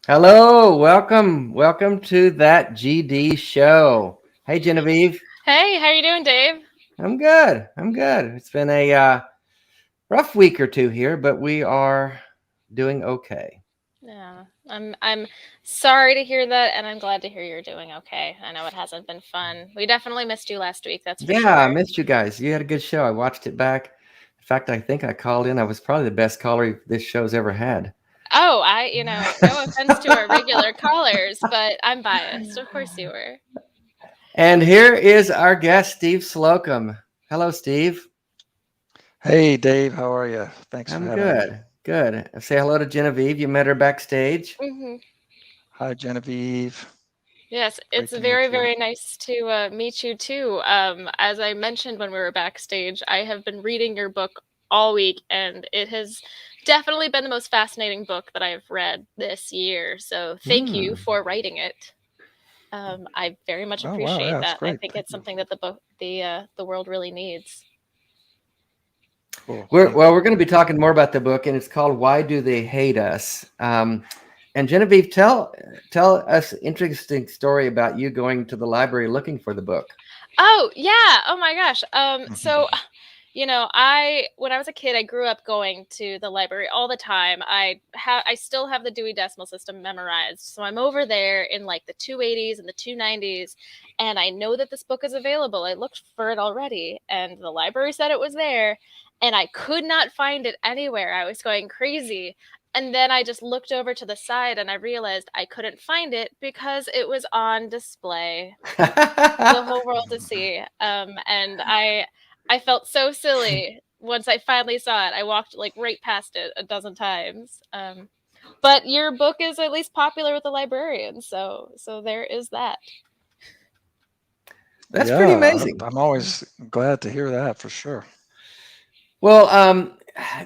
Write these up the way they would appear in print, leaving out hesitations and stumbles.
Hello, welcome to that GD show. Hey, Genevieve. Hey, how you doing, Dave? I'm good. It's been a rough week or two here, but we are doing okay. Yeah, I'm sorry to hear that, and I'm glad to hear you're doing okay. I know it hasn't been fun. We definitely missed you last week, that's for sure. Yeah, I missed you guys. You had a good show. I watched it back. In fact, I think I called in. I was probably the best caller this show's ever had. Oh, no offense to our regular callers, but I'm biased. Of course you were. And here is our guest, Steve Slocum. Hello, Steve. Hey, Dave. How are you? Thanks for having me. Good. Say hello to Genevieve. You met her backstage. Mm-hmm. Hi, Genevieve. Yes, it's very, very nice to meet you too. As I mentioned when we were backstage, I have been reading your book all week, and it has definitely been the most fascinating book that I've read this year. So thank you for writing it. I very much appreciate that. I think it's something that the world really needs. Cool. We're going to be talking more about the book, and it's called "Why Do They Hate Us?" And Genevieve, tell us an interesting story about you going to the library looking for the book. Oh yeah! Oh my gosh! So, when I was a kid, I grew up going to the library all the time. I still have the Dewey Decimal System memorized, so I'm over there in like the 280s and the 290s, and I know that this book is available. I looked for it already, and the library said it was there, and I could not find it anywhere. I was going crazy. And then I just looked over to the side and I realized I couldn't find it because it was on display for the whole world to see. And I felt so silly once I finally saw it. I walked like right past it a dozen times. But your book is at least popular with the librarians, so there is that. That's pretty amazing. I'm always glad to hear that for sure. Well,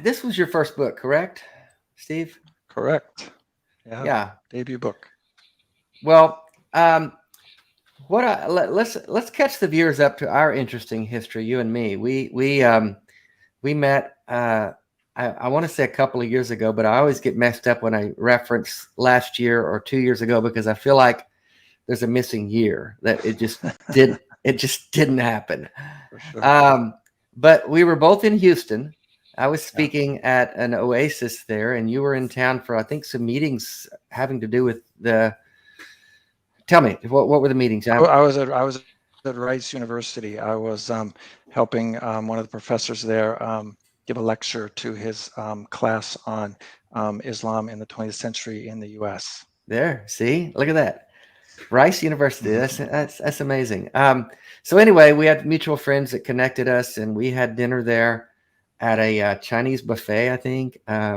this was your first book, correct, Steve? Correct. Yeah. Debut book. Well, let's catch the viewers up to our interesting history. You and me. We met. I want to say a couple of years ago, but I always get messed up when I reference last year or 2 years ago because I feel like there's a missing year that it just didn't. It just didn't happen. For sure. But we were both in Houston. I was speaking at an Oasis there, and you were in town for, I think, some meetings having to do with the. Tell me, what were the meetings? I was at Rice University. I was helping one of the professors there give a lecture to his class on Islam in the 20th century in the U.S. There, see, look at that. Rice University. That's amazing. So anyway, we had mutual friends that connected us, and we had dinner there at a Chinese buffet. I think. I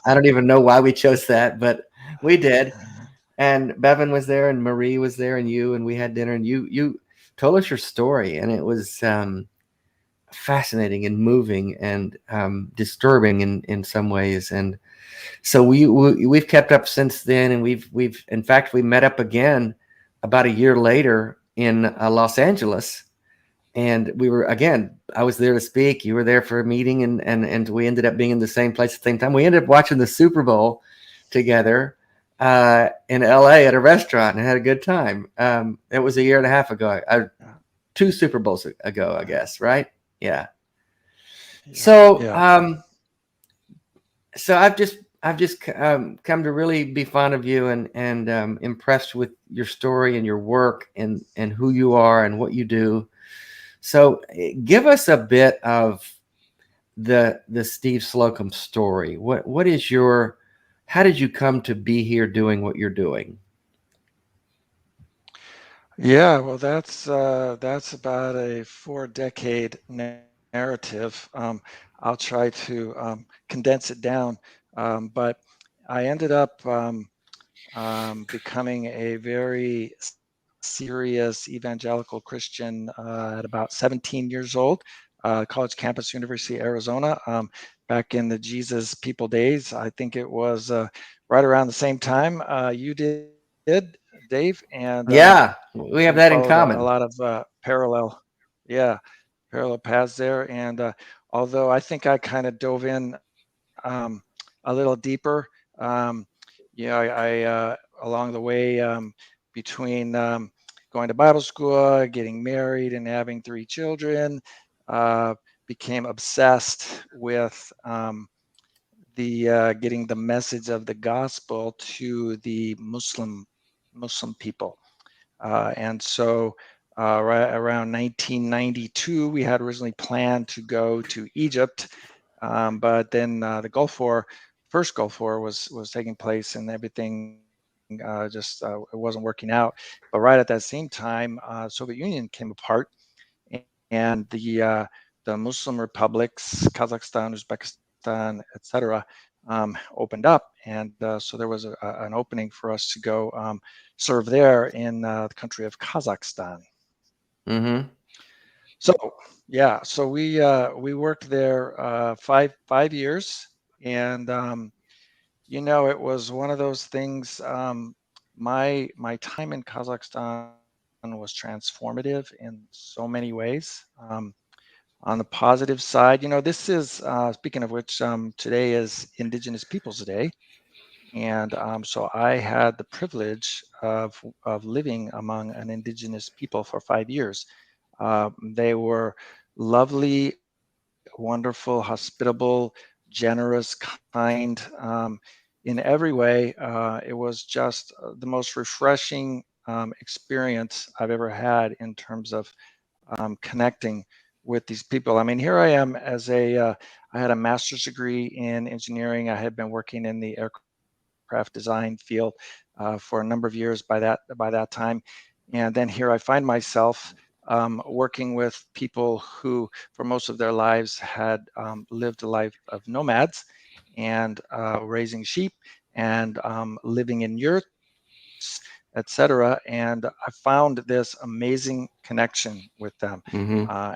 don't even know why we chose that, but we did. And Bevan was there, and Marie was there, and we had dinner, and you told us your story, and it was fascinating and moving and disturbing in some ways. And so we've kept up since then, and we've in fact we met up again about a year later in Los Angeles, and we were again. I was there to speak. You were there for a meeting, and we ended up being in the same place at the same time. We ended up watching the Super Bowl together in LA at a restaurant and had a good time. It was a year and a half ago. 2 Super Bowls ago, I guess, right? Yeah. So I've just come to really be fond of you and impressed with your story and your work and who you are and what you do. So give us a bit of the Steve Slocum story. What is your, how did you come to be here doing what you're doing? Yeah, well, that's about a 4-decade narrative. I'll try to condense it down, but I ended up becoming a very serious evangelical Christian at about 17 years old, college campus, University of Arizona, back in the Jesus People days. I think it was right around the same time you did, Dave, and Yeah, we so have we that in followed a common. lot of yeah, parallel paths there. And although I think I kind of dove in a little deeper, I along the way between going to Bible school, getting married, and having 3 children, became obsessed with the getting the message of the gospel to the Muslim people. And so right around 1992, we had originally planned to go to Egypt, but then the Gulf War, first Gulf War was taking place, and everything just it wasn't working out. But right at that same time, Soviet Union came apart, and the Muslim republics, Kazakhstan, Uzbekistan, etc., opened up, and so there was an opening for us to go serve there in the country of Kazakhstan. Mm-hmm. So yeah, so we worked there 5 years, and it was one of those things. My time in Kazakhstan was transformative in so many ways. On the positive side, this is speaking of which, today is Indigenous Peoples Day, and so I had the privilege of living among an indigenous people for 5 years. They were lovely, wonderful, hospitable, generous, kind. In every way, it was just the most refreshing experience I've ever had in terms of connecting with these people. I mean, here I am I had a master's degree in engineering. I had been working in the aircraft design field for a number of years by that time, and then here I find myself working with people who, for most of their lives, had lived a life of nomads and raising sheep and living in yurts, etc. And I found this amazing connection with them, Mm-hmm. uh,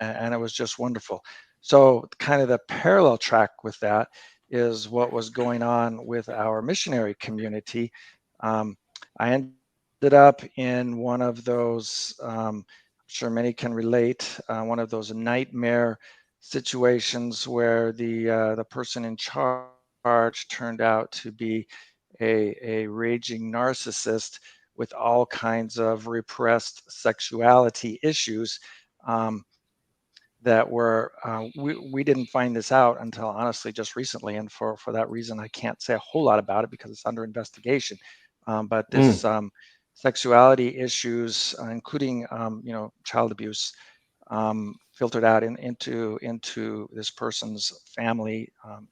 and it was just wonderful. So, kind of the parallel track with that is what was going on with our missionary community. I ended up in one of those, I'm sure many can relate, one of those nightmare situations where the person in charge turned out to be a raging narcissist with all kinds of repressed sexuality issues. Um, that were we didn't find this out until honestly just recently, and for that reason I can't say a whole lot about it because it's under investigation. But Mm. this sexuality issues, including child abuse, filtered out into this person's family, and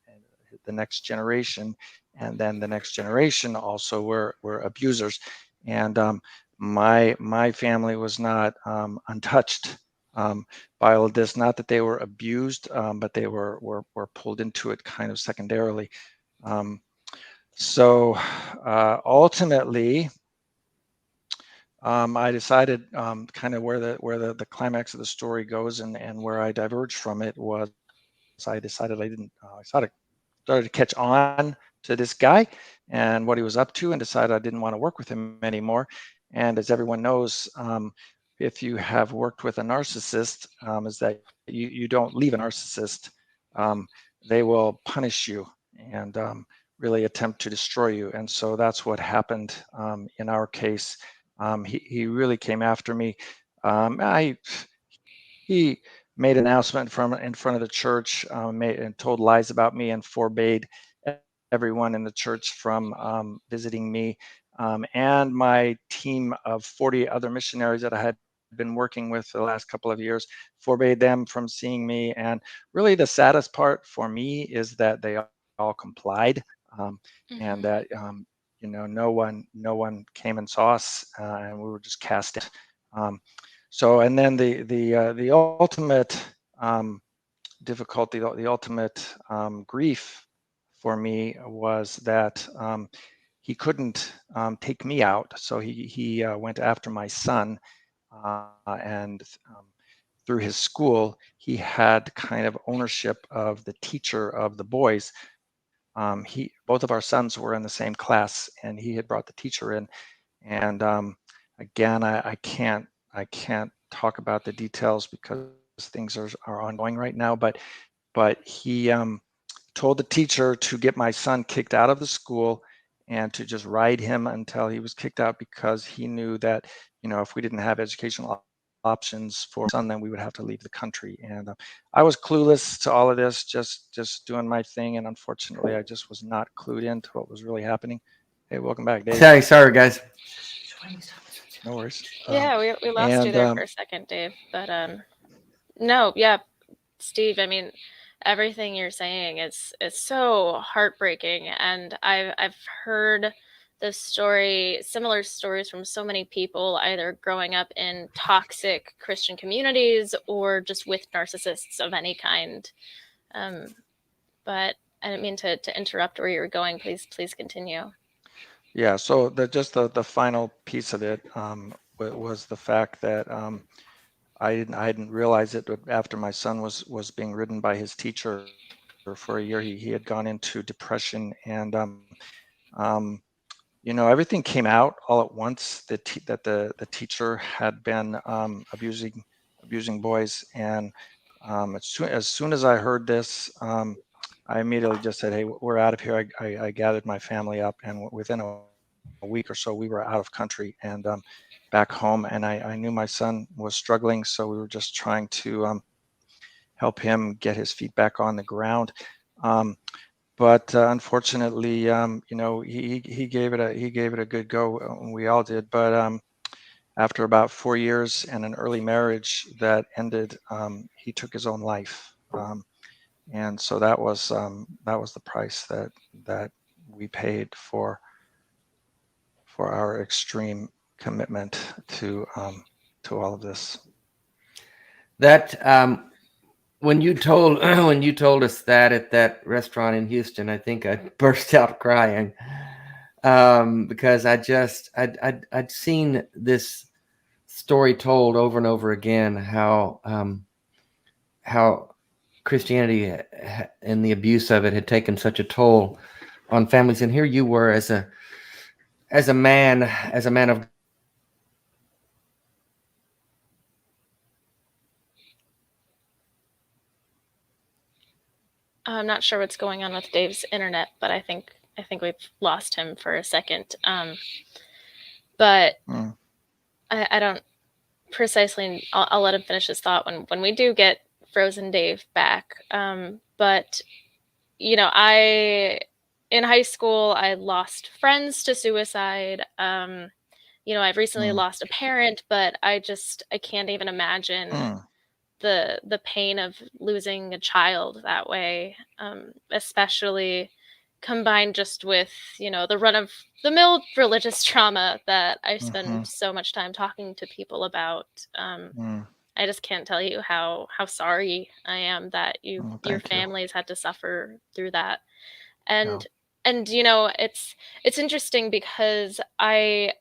the next generation, and then the next generation also were abusers, and my family was not untouched by all of this. Not that they were abused, but they were pulled into it kind of secondarily. Um, so ultimately, I decided kind of where the climax of the story goes, and where I diverged from it was I decided I didn't. I started to catch on to this guy and what he was up to, and decided I didn't want to work with him anymore. And as everyone knows, if you have worked with a narcissist, is that you don't leave a narcissist. Um, they will punish you and really attempt to destroy you. And so that's what happened in our case. He really came after me. He made an announcement from in front of the church, and told lies about me, and forbade everyone in the church from visiting me, and my team of 40 other missionaries that I had been working with for the last couple of years forbade them from seeing me. And really the saddest part for me is that they all complied, and that no one came and saw us, and we were just cast in. So, and then the ultimate difficulty, the ultimate grief for me was that he couldn't take me out, so he went after my son, and through his school, he had kind of ownership of the teacher of the boys. Both of our sons were in the same class, and he had brought the teacher in. And again, I can't talk about the details because things are ongoing right now. But he told the teacher to get my son kicked out of the school and to just ride him until he was kicked out, because he knew that, if we didn't have educational options for son, then we would have to leave the country. And I was clueless to all of this, just doing my thing, and unfortunately I just was not clued into what was really happening. Hey, welcome back, Dave. Sorry guys. No worries. Yeah, we lost you there for a second, Dave, but no, yeah, Steve, I mean, everything you're saying is so heartbreaking, and I've heard this story, similar stories from so many people, either growing up in toxic Christian communities or just with narcissists of any kind. But I didn't mean to interrupt where you were going. Please continue. Yeah. So the final piece of it was the fact that I didn't realize it, but after my son was being ridden by his teacher for a year, he had gone into depression, and everything came out all at once. That the teacher had been abusing boys, and as soon as I heard this, I immediately just said, "Hey, we're out of here." I gathered my family up, and within a week or so, we were out of country and back home. And I knew my son was struggling, so we were just trying to help him get his feet back on the ground. But unfortunately, he gave it a good go. We all did. But after about 4 years and an early marriage that ended, he took his own life. And so that was the price that we paid for our extreme commitment to all of this. That when you told us that at that restaurant in Houston, I think I burst out crying because I'd seen this story told over and over again, how Christianity and the abuse of it had taken such a toll on families, and here you were as a man of I'm not sure what's going on with Dave's internet, but I think we've lost him for a second. But I don't precisely. I'll let him finish his thought when we do get Frozen Dave back. But in high school I lost friends to suicide. I've recently lost a parent, but I can't even imagine the pain of losing a child that way, especially combined just with the run of the mill religious trauma that I spend so much time talking to people about. I just can't tell you how sorry I am that your families had to suffer through that. And it's interesting because I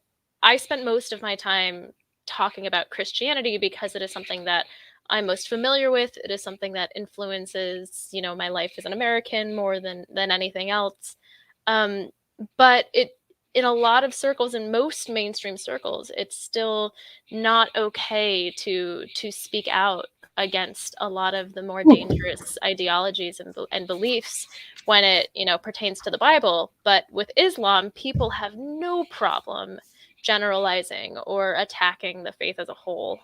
spent most of my time talking about Christianity because it is something that I'm most familiar with. It is something that influences, my life as an American more than anything else. But in a lot of circles, in most mainstream circles, it's still not okay to speak out against a lot of the more dangerous ideologies and beliefs when it, pertains to the Bible. But with Islam, people have no problem generalizing or attacking the faith as a whole.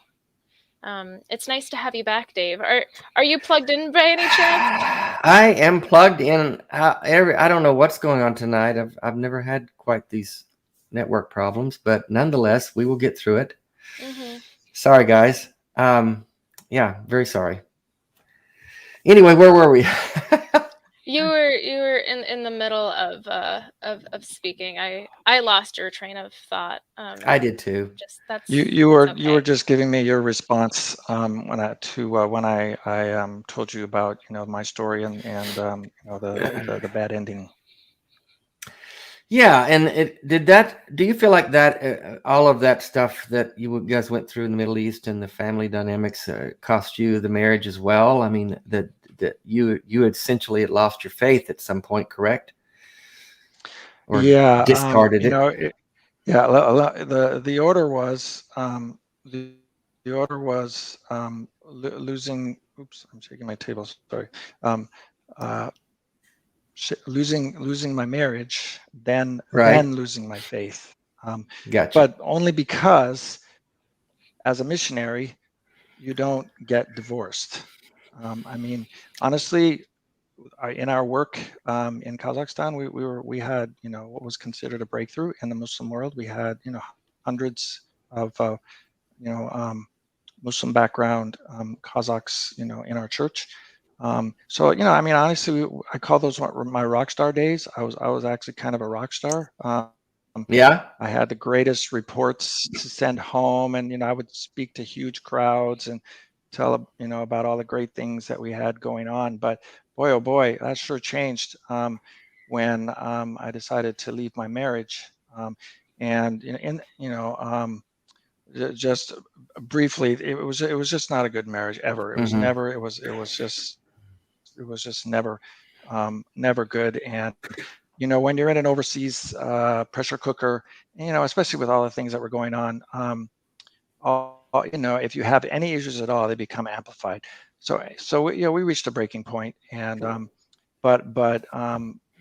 It's nice to have you back, Dave. Are you plugged in by any chance? I am plugged in. I don't know what's going on tonight. I've never had quite these network problems, but nonetheless, we will get through it. Sorry, guys. Yeah, very sorry. Anyway, where were we? You were in the middle of speaking. I lost your train of thought. I did too. Just that's You okay. were just giving me your response when I told you about my story and the bad ending. Yeah, and do you feel like that all of that stuff that you guys went through in the Middle East and the family dynamics cost you the marriage as well? I mean, that you essentially had lost your faith at some point, correct? Or Yeah, discarded it. yeah. The order was the order was losing. Oops, I'm shaking my table. Sorry. Uh, losing my marriage, then Right. losing my faith. Gotcha. But only because, as a missionary, you don't get divorced. I mean, honestly, in our work in Kazakhstan, we had what was considered a breakthrough in the Muslim world. We had hundreds of Muslim background Kazakhs in our church. So I mean, honestly, I call those my rock star days. I was actually kind of a rock star. Yeah. I had the greatest reports to send home, and I would speak to huge crowds and tell about all the great things that we had going on. But boy, oh boy, that sure changed when I decided to leave my marriage. And just briefly, it was just not a good marriage ever. It was Mm-hmm. never. It was just never never good. And when you're in an overseas pressure cooker, especially with all the things that were going on, if you have any issues at all, they become amplified. So we reached a breaking point, and but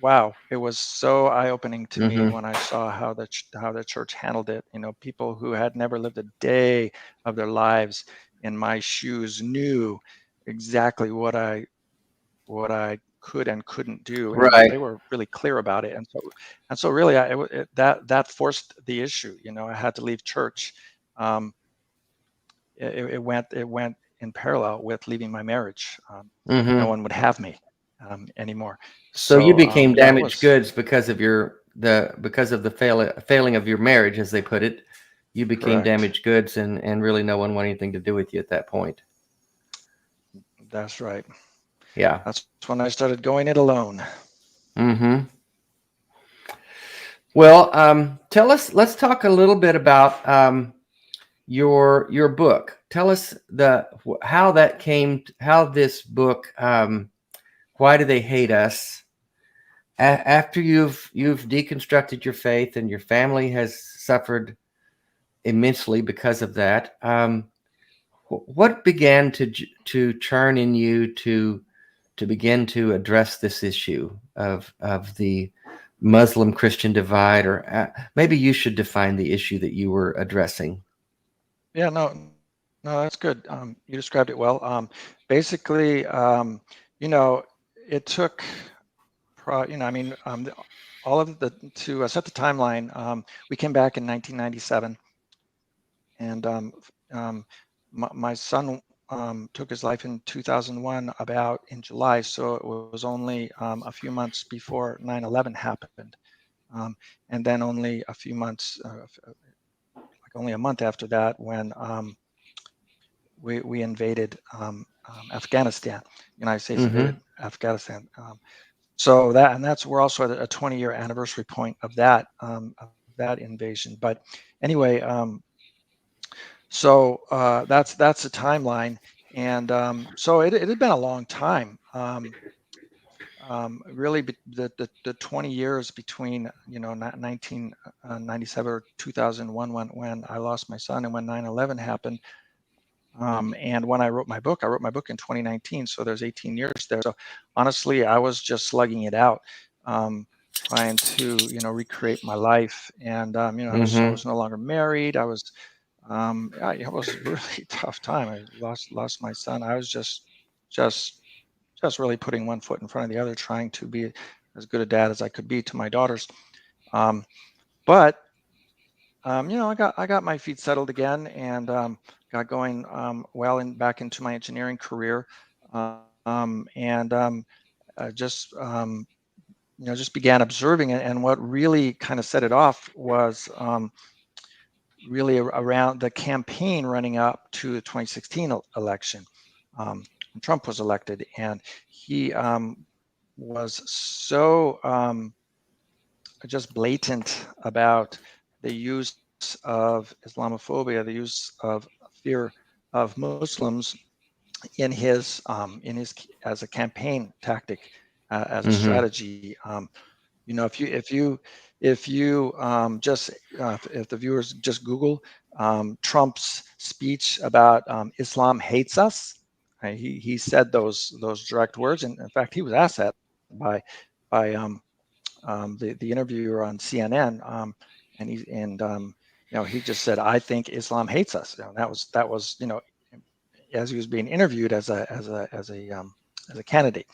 wow, it was so eye-opening to me Mm-hmm. when I saw how the church handled it. People who had never lived a day of their lives in my shoes knew exactly what I could and couldn't do, and Right. they were really clear about it. And so really, that forced the issue. I had to leave church. It went in parallel with leaving my marriage. No Mm-hmm. one would have me anymore. So you So became yeah, it damaged was goods because of the failing of your marriage, as they put it. You became correct. damaged goods, and really no one wanted anything to do with you at that point. That's right. Yeah. That's when I started going it alone. Mm-hmm. Well, let's talk a little bit about your book. Tell us how this book, Why Do They Hate Us? After you've deconstructed your faith and your family has suffered immensely because of that, what began to turn in you to begin to address this issue of the Muslim Christian divide, or maybe you should define the issue that you were addressing. Yeah, no, that's good. You described it well. Basically, it took, I mean, all of to set the timeline. We came back in 1997, and my son took his life in 2001, about in July. So it was only a few months before 9/11 happened, and then only a few months, like only a month after that, when we invaded Afghanistan. United States Mm-hmm. invaded Afghanistan. That's we're also at a 20-year anniversary point of that invasion. But anyway, that's the timeline, and so it had been a long time. Really, the 20 years between 1997 or 2001, when I lost my son and when 9/11 happened. And when I wrote my book in 2019, so there's 18 years there. So honestly, I was just slugging it out, trying to recreate my life. And I Mm-hmm. was no longer married. It was a really tough time. I lost my son. I was just really putting one foot in front of the other, trying to be as good a dad as I could be to my daughters. But I got my feet settled again, and got going well back into my engineering career, and just began observing it. And what really kind of set it off was really around the campaign running up to the 2016 election. When Trump was elected, and he was so just blatant about the use of Islamophobia, the use of fear of Muslims in his as a campaign tactic, as a strategy. If the viewers just Google Trump's speech about Islam hates us, right? He said those direct words, and in fact, he was asked that by the interviewer on CNN, and he just said, "I think Islam hates us." That was as he was being interviewed as a candidate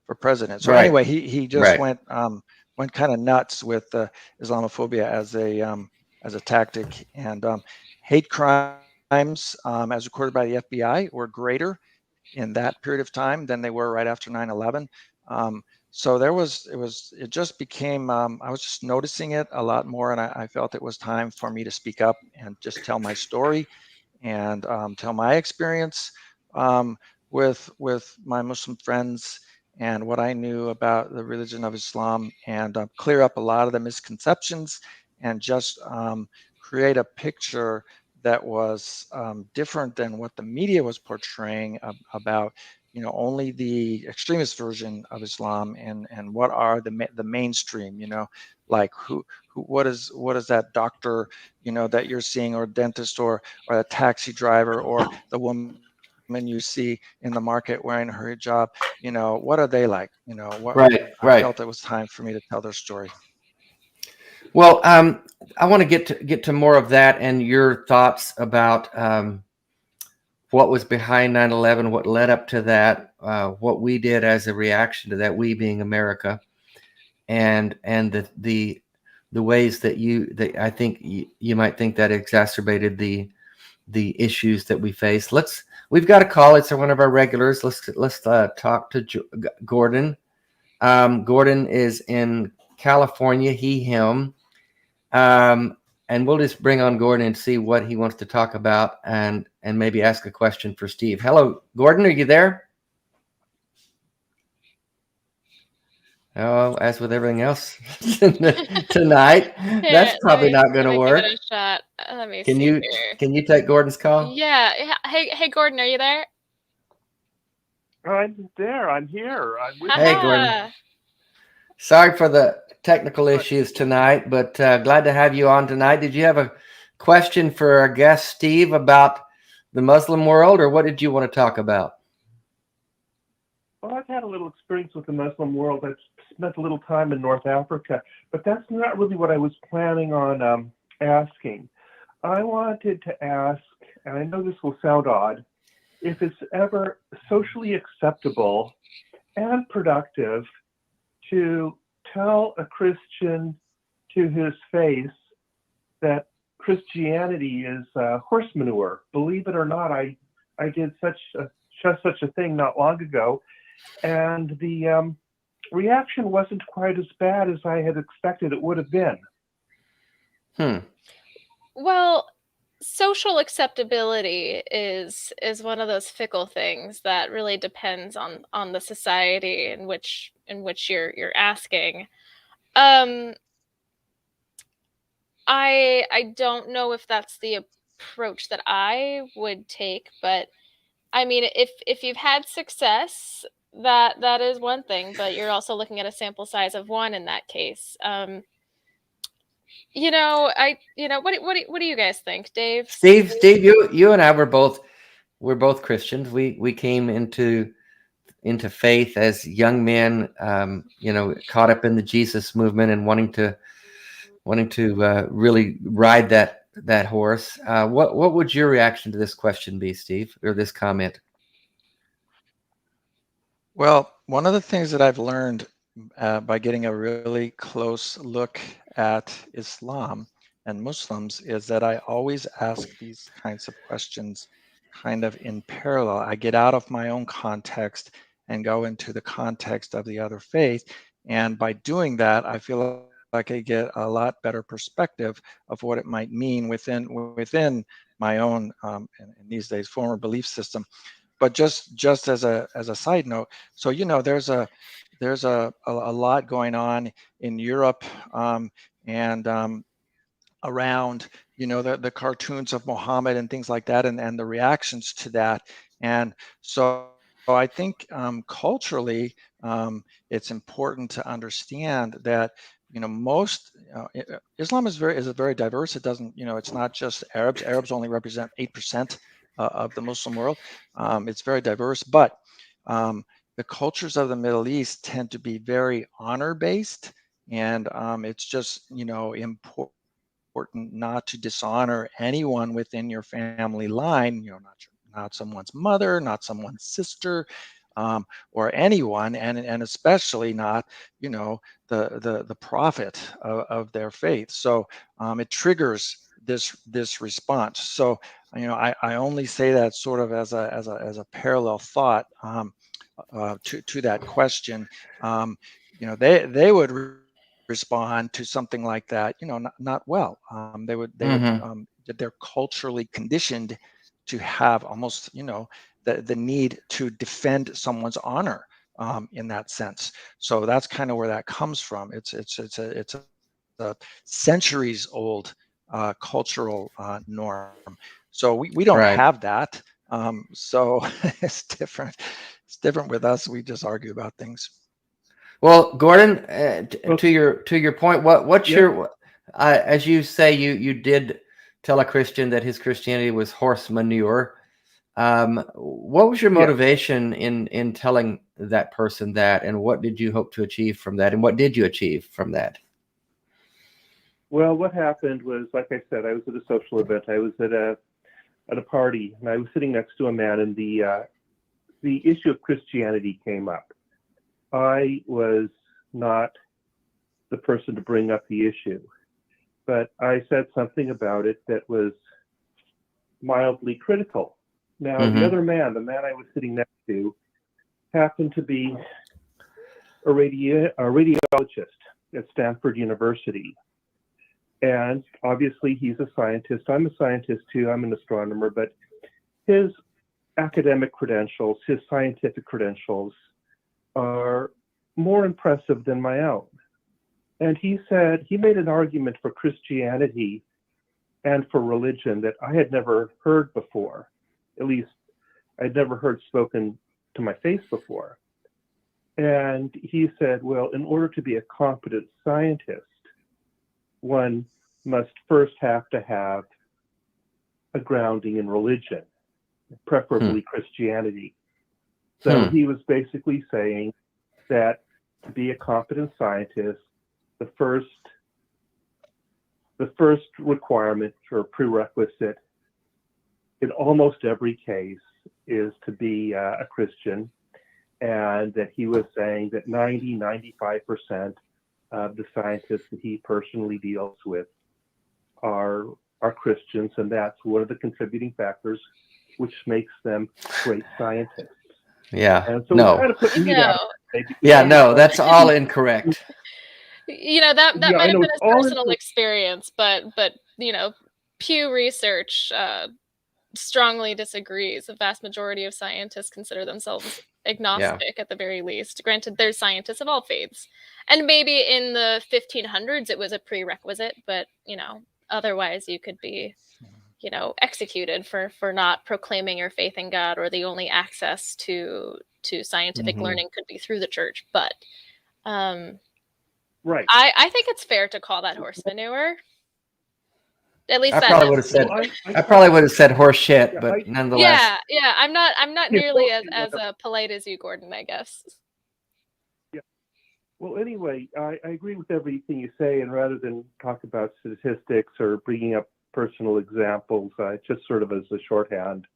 for president. So anyway, he just went kind of nuts with Islamophobia as a tactic, and hate crimes as recorded by the FBI were greater in that period of time than they were right after 9/11. So it just became, I was just noticing it a lot more, and I felt it was time for me to speak up and just tell my story and tell my experience with my Muslim friends and what I knew about the religion of Islam, and clear up a lot of the misconceptions, and just create a picture that was different than what the media was portraying about only the extremist version of Islam, and what are the mainstream, like what is that doctor that you're seeing, or dentist, or a taxi driver, or the woman you see in the market wearing her hijab, what are they like? I felt it was time for me to tell their story. Well, I want to get to more of that and your thoughts about what was behind 9/11, what led up to that, what we did as a reaction to that, we being America, and the ways that I think you might think that exacerbated the issues that we face. We've got a call. It's one of our regulars. Let's talk to Gordon. Gordon is in California. He, him. And we'll just bring on Gordon and see what he wants to talk about, and maybe ask a question for Steve. Hello, Gordon, are you there? Oh, as with everything else tonight, that's probably not going to work. Give it a shot. Let me can see you here. Can you take Gordon's call? Yeah. Hey, Gordon, are you there? I'm there. I'm here. I'm with Hey, Gordon. Sorry for the technical issues tonight, but glad to have you on tonight. Did you have a question for our guest, Steve, about the Muslim world, or what did you want to talk about? Well, I've had a little experience with the Muslim world. I've spent a little time in North Africa, but that's not really what I was planning on asking. I wanted to ask, and I know this will sound odd, if it's ever socially acceptable and productive to tell a Christian to his face that Christianity is horse manure. Believe it or not, I did such a thing not long ago, and the reaction wasn't quite as bad as I had expected it would have been. Well, social acceptability is one of those fickle things that really depends on the society in which you're asking. I don't know if that's the approach that I would take, but I mean, if you've had success, that is one thing, but you're also looking at a sample size of one in that case. What do you guys think, Dave? Steve, you and I we're both Christians. We came into faith as young men, caught up in the Jesus movement and wanting to really ride that horse. What would your reaction to this question be, Steve, or this comment? Well, one of the things that I've learned by getting a really close look at Islam and Muslims is that I always ask these kinds of questions kind of in parallel. I get out of my own context and go into the context of the other faith. And by doing that, I feel like I get a lot better perspective of what it might mean within my own, in these days, former belief system. But just as a side note, so there's a lot going on in Europe, and around the cartoons of Muhammad and things like that, and the reactions to that. And so I think culturally, it's important to understand that most Islam is very diverse. It doesn't, it's not just Arabs. Arabs only represent 8% of the Muslim world. It's very diverse, but the cultures of the Middle East tend to be very honor based, and it's just important not to dishonor anyone within your family line, not someone's mother, not someone's sister, or anyone, and especially not, the prophet of their faith. So it triggers this response. So I only say that sort of as a parallel thought to that question. They would respond to something like that, not well. They would they're culturally conditioned to have almost, the need to defend someone's honor in that sense. So that's kind of where that comes from. It's a centuries old cultural norm. So we don't Right. have that. So it's different. It's different with us. We just argue about things. Well, Gordon, to your point, what's Yeah. your as you say, you did tell a Christian that his Christianity was horse manure. What was your motivation in telling that person that, and what did you hope to achieve from that, and what did you achieve from that? Well, what happened was, like I said, I was at a social event. I was at a party, and I was sitting next to a man, and the issue of Christianity came up. I was not the person to bring up the issue, but I said something about it that was mildly critical. Now, the other man, the man I was sitting next to, happened to be a radiologist at Stanford University. And obviously, he's a scientist. I'm a scientist too. I'm an astronomer, but his academic credentials, his scientific credentials, are more impressive than my own. And he said, he made an argument for Christianity and for religion that I had never heard before. At least I'd never heard spoken to my face before. And he said, well, in order to be a competent scientist, one must first have to have a grounding in religion, preferably Christianity. So he was basically saying that to be a competent scientist, the first requirement or prerequisite in almost every case is to be a Christian, and that he was saying that 95% of the scientists that he personally deals with are Christians, and that's one of the contributing factors which makes them great scientists. Yeah. And so No. we kind of put meat out. Yeah. No, that's all incorrect. That might have been his personal incorrect. experience, but Pew Research strongly disagrees. A vast majority of scientists consider themselves agnostic at the very least. Granted, there's scientists of all faiths, and maybe in the 1500s it was a prerequisite, but otherwise you could be executed for not proclaiming your faith in God, or the only access to scientific learning could be through the church. But right, I think it's fair to call that horse manure. At least I probably would have said I probably would have said horse shit, but nonetheless. Yeah. I'm not nearly as polite as you, Gordon, I guess. Yeah. Well, anyway, I agree with everything you say, and rather than talk about statistics or bringing up personal examples, just sort of as a shorthand,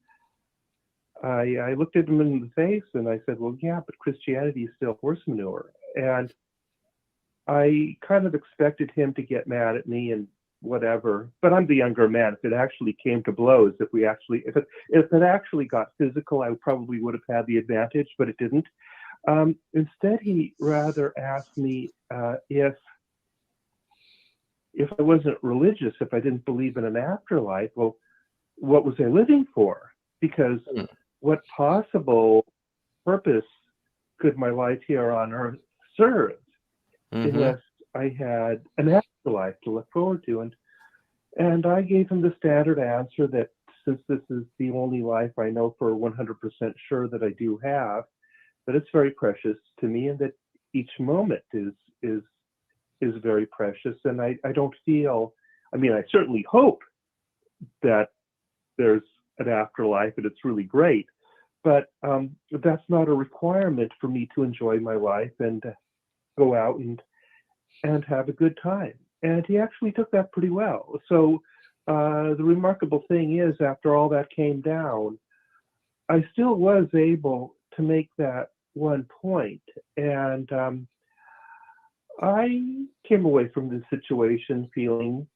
I looked at him in the face and I said, well, yeah, but Christianity is still horse manure. And I kind of expected him to get mad at me and whatever. But I'm the younger man. If it actually came to blows, if it actually got physical, I probably would have had the advantage, but it didn't. Instead, he rather asked me if I wasn't religious, if I didn't believe in an afterlife, well, what was I living for? Because what possible purpose could my life here on earth serve unless I had an afterlife to look forward to? And I gave him the standard answer that since this is the only life I know for 100% sure that I do have, that it's very precious to me, and that each moment is very precious. And I don't feel, I mean, I certainly hope that there's an afterlife and it's really great, but that's not a requirement for me to enjoy my life and go out and have a good time. And he actually took that pretty well. So the remarkable thing is, after all that came down, I still was able to make that one point. And I came away from the situation feeling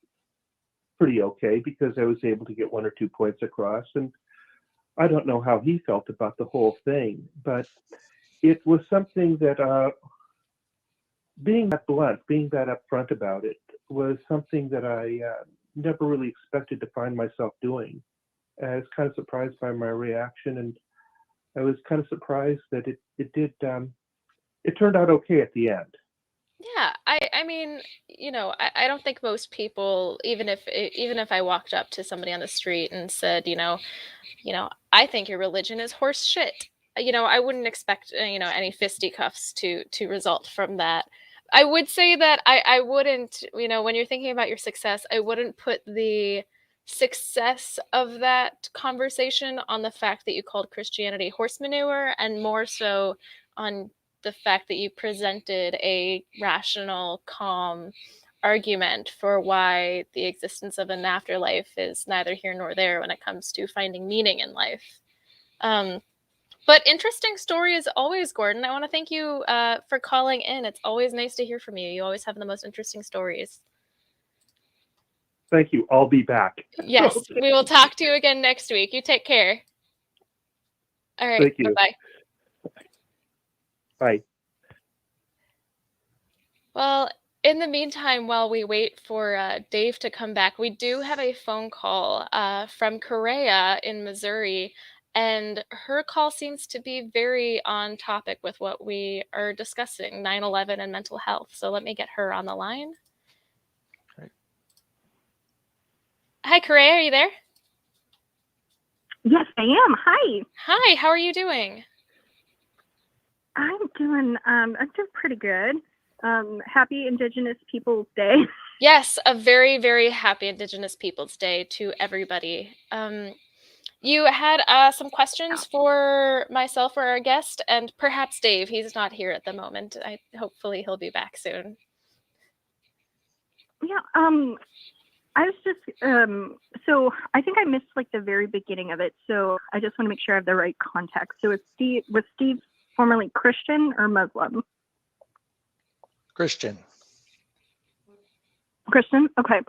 pretty okay, because I was able to get 1 or 2 points across. And I don't know how he felt about the whole thing, but it was something that being that blunt, being that upfront about it, was something that I never really expected to find myself doing. I was kind of surprised by my reaction, and I was kind of surprised that it turned out okay at the end. Yeah, I mean, I don't think most people, even if I walked up to somebody on the street and said, I think your religion is horse shit, I wouldn't expect, any fisticuffs to result from that. I would say that I wouldn't, when you're thinking about your success, I wouldn't put the success of that conversation on the fact that you called Christianity horse manure, and more so on the fact that you presented a rational, calm argument for why the existence of an afterlife is neither here nor there when it comes to finding meaning in life. But interesting story as always, Gordon. I want to thank you for calling in. It's always nice to hear from you. You always have the most interesting stories. Thank you. I'll be back. Yes, we will talk to you again next week. You take care. All right. Thank you. Bye-bye. Bye. Well, in the meantime, while we wait for Dave to come back, we do have a phone call from Correa in Missouri, and her call seems to be very on topic with what we are discussing, 9/11 and mental health. So let me get her on the line. Okay. Hi, Correa, are you there? Yes, I am. Hi. Hi, how are you doing? I'm doing pretty good. Happy Indigenous Peoples Day. Yes, a very, very happy Indigenous Peoples Day to everybody. You had some questions for myself or our guest, and perhaps Dave. He's not here at the moment. Hopefully he'll be back soon. Yeah. I was just so I think I missed like the very beginning of it. So I just want to make sure I have the right context. So was Steve formerly Christian or Muslim? Christian. Okay.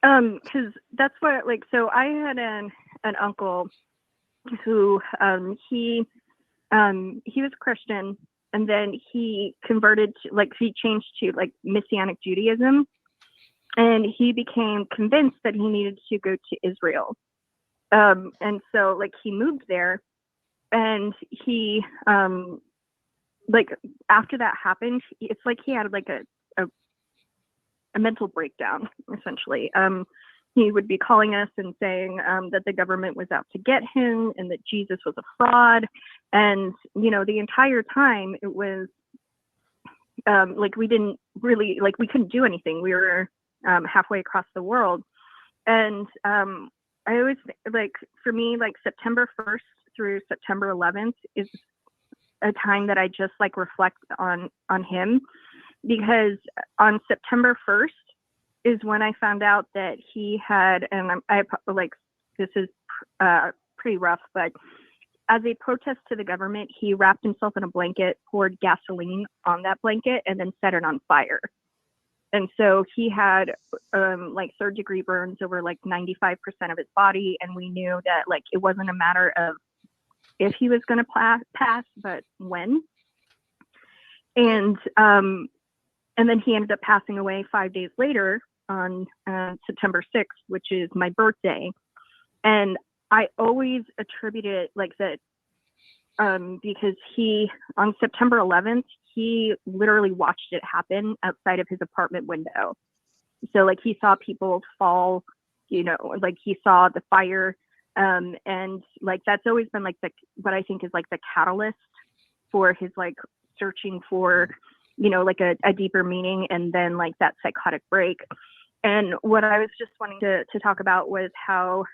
Because that's what, like, so I had an uncle who he was Christian, and then he converted to, like, he changed to like Messianic Judaism, and he became convinced that he needed to go to Israel. And so like he moved there, and he like after that happened, it's like he had like a mental breakdown, essentially. He would be calling us and saying that the government was out to get him and that Jesus was a fraud. And, the entire time it was like we didn't really, like, we couldn't do anything. We were halfway across the world. And I always, like, for me, like September 1st through September 11th is a time that I just like reflect on him. Because on September 1st is when I found out that he had, and I like, this is pretty rough, but as a protest to the government, he wrapped himself in a blanket, poured gasoline on that blanket, and then set it on fire. And so he had like 3rd-degree burns over like 95% of his body, and we knew that like it wasn't a matter of if he was going to pass, but when. And then he ended up passing away 5 days later on September 6th, which is my birthday. And I always attribute it like that because he, on September 11th, he literally watched it happen outside of his apartment window. So like he saw people fall, you know, like he saw the fire. And like that's always been like what I think is like the catalyst for his like searching for, you know, like a deeper meaning, and then like that psychotic break. And what I was just wanting to talk about was how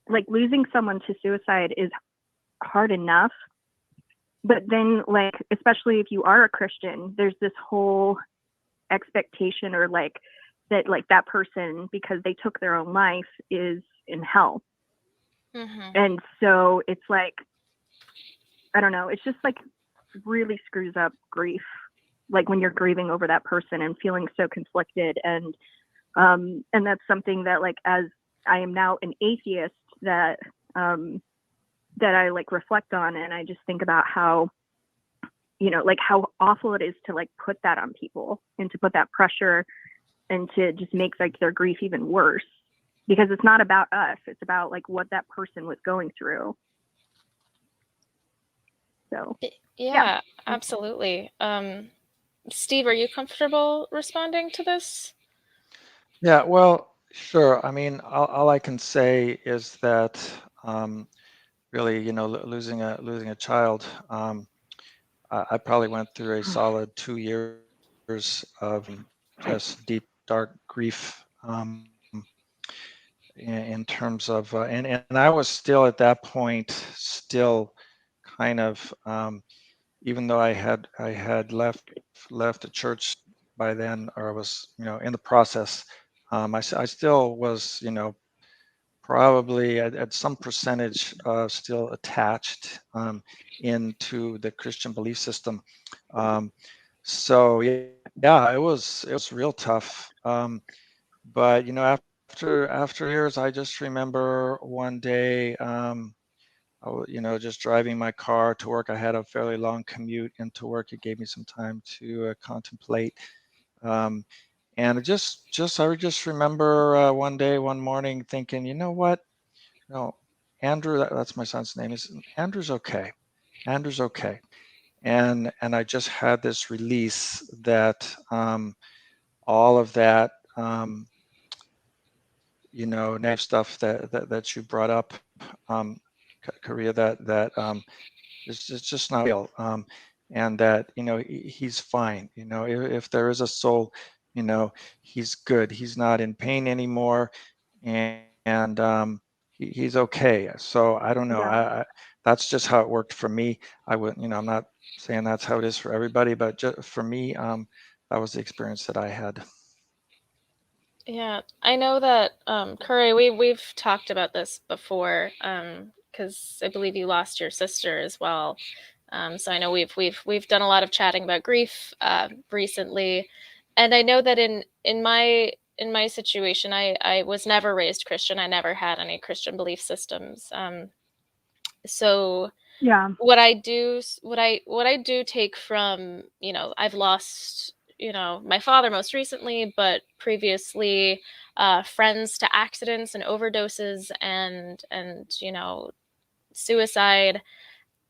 like losing someone to suicide is hard enough, but then like especially if you are a Christian, there's this whole expectation or like that person, because they took their own life, is in hell. Mm-hmm. And so it's like, I don't know, it's just like really screws up grief, like when you're grieving over that person and feeling so conflicted. And that's something that like, as I am now an atheist, that I like reflect on, and I just think about how, you know, like how awful it is to like put that on people and to put that pressure and to just make like their grief even worse, because it's not about us, it's about like what that person was going through. So yeah. Absolutely. Steve, are you comfortable responding to this? Yeah, well, sure. I mean, all I can say is that really, you know, losing a child, I probably went through a solid 2 years of just deep, dark grief in terms of, and I was still at that point, still kind of, even though I had left the church by then, or I was, you know, in the process, I still was, you know, probably at some percentage still attached into the Christian belief system. So yeah, it was real tough. But you know, after years, I just remember one day, you know, just driving my car to work. I had a fairly long commute into work. It gave me some time to contemplate. And I just remember one morning thinking, you know what? No, Andrew, that's my son's name. Is Andrew's okay. Andrew's okay. And I just had this release that all of that, you know, negative stuff that you brought up, Korea, that it's just not real. And that, you know, he's fine. You know, if there is a soul, you know, he's good. He's not in pain anymore. And he's okay. So I don't know. yeah. That's just how it worked for me. I would, you know, I'm not saying that's how it is for everybody, but just for me, that was the experience that I had. Yeah, I know that Curry, we've talked about this before, because I believe you lost your sister as well. So I know we've done a lot of chatting about grief recently, and I know that in my situation, I was never raised Christian. I never had any Christian belief systems. So Yeah. what I do take from, you know, I've lost, you know, my father most recently, but previously friends to accidents and overdoses and you know, suicide.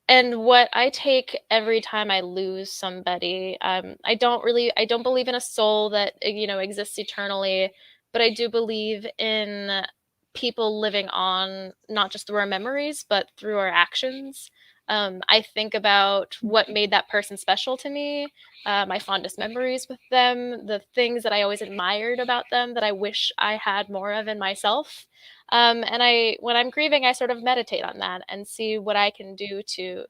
And what I take every time I lose somebody, I don't believe in a soul that, you know, exists eternally, but I do believe in people living on, not just through our memories, but through our actions. I think about what made that person special to me, my fondest memories with them, the things that I always admired about them that I wish I had more of in myself. And when I'm grieving, I sort of meditate on that and see what I can do to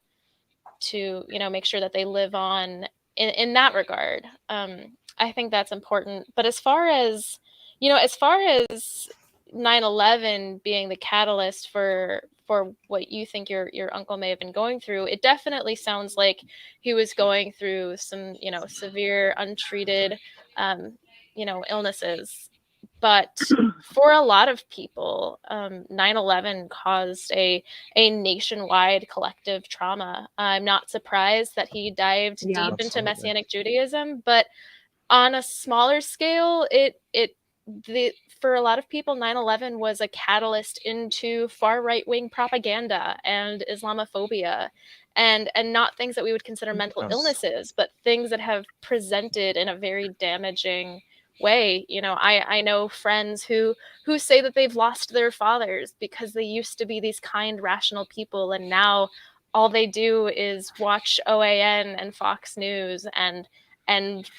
you know, make sure that they live on in that regard. I think that's important. But as far as, you know, as far as 9/11 being the catalyst for what you think your uncle may have been going through, it definitely sounds like he was going through some, severe untreated, illnesses. But for a lot of people, 9/11 caused a nationwide collective trauma. I'm not surprised that he dived deep into Absolutely. Messianic Judaism, but on a smaller scale, for a lot of people, 9/11 was a catalyst into far right-wing propaganda and Islamophobia, and not things that we would consider mental illnesses, but things that have presented in a very damaging way. I know friends who say that they've lost their fathers because they used to be these kind, rational people, and now all they do is watch OAN and Fox News, and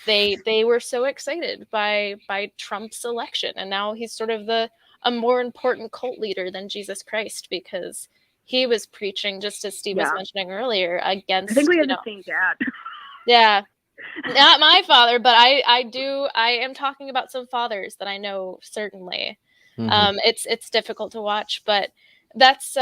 they were so excited by Trump's election, and now he's sort of a more important cult leader than Jesus Christ, because he was preaching, just as Steve was mentioning earlier, against. I think we have the same dad. Yeah, not my father, but I am talking about some fathers that I know, certainly. It's difficult to watch, but that's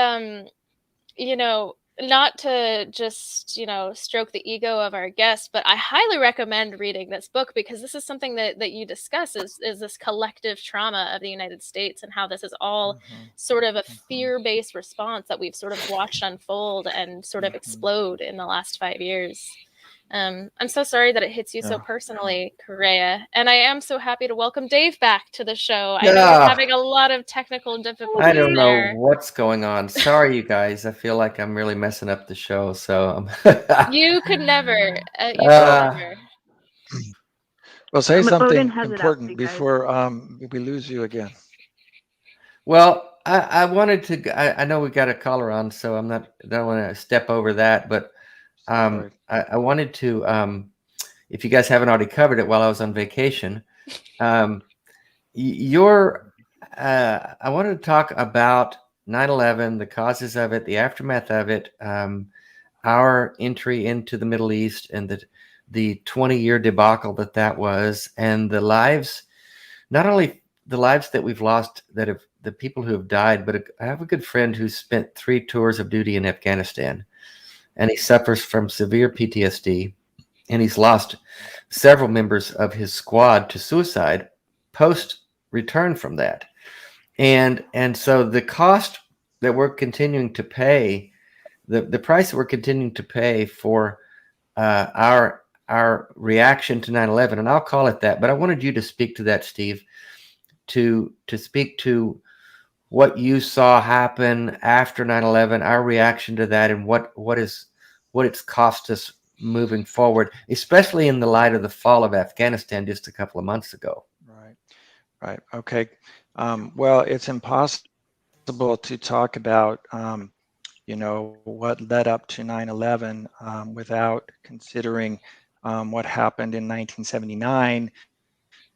not to just, stroke the ego of our guests, but I highly recommend reading this book, because this is something that you discuss is this collective trauma of the United States, and how this is all sort of a fear-based response that we've sort of watched unfold and sort of explode in the last 5 years. I'm so sorry that it hits you so personally, Correa. And I am so happy to welcome Dave back to the show. I know we're having a lot of technical difficulties. I don't know what's going on. Sorry, you guys. I feel like I'm really messing up the show. So you could never. You could never. Well, say something important before we lose you again. Well, I wanted to. I know we got a caller on, so I don't want to step over that, but I wanted to. If you guys haven't already covered it while I was on vacation, I wanted to talk about 9/11, the causes of it, the aftermath of it, our entry into the Middle East, and the 20-year debacle that was, and the lives, not only the lives that we've lost, the people who have died, but I have a good friend who spent 3 tours of duty in Afghanistan, and he suffers from severe PTSD, and he's lost several members of his squad to suicide post return from that. And so the cost that we're continuing to pay, the price that we're continuing to pay for our reaction to 9/11, and I'll call it that, but I wanted you to speak to that, Steve, to speak to what you saw happen after 9/11, our reaction to that, and what it's cost us moving forward, especially in the light of the fall of Afghanistan just a couple of months ago. Right. Okay. Well, it's impossible to talk about, what led up to 9/11 without considering what happened in 1979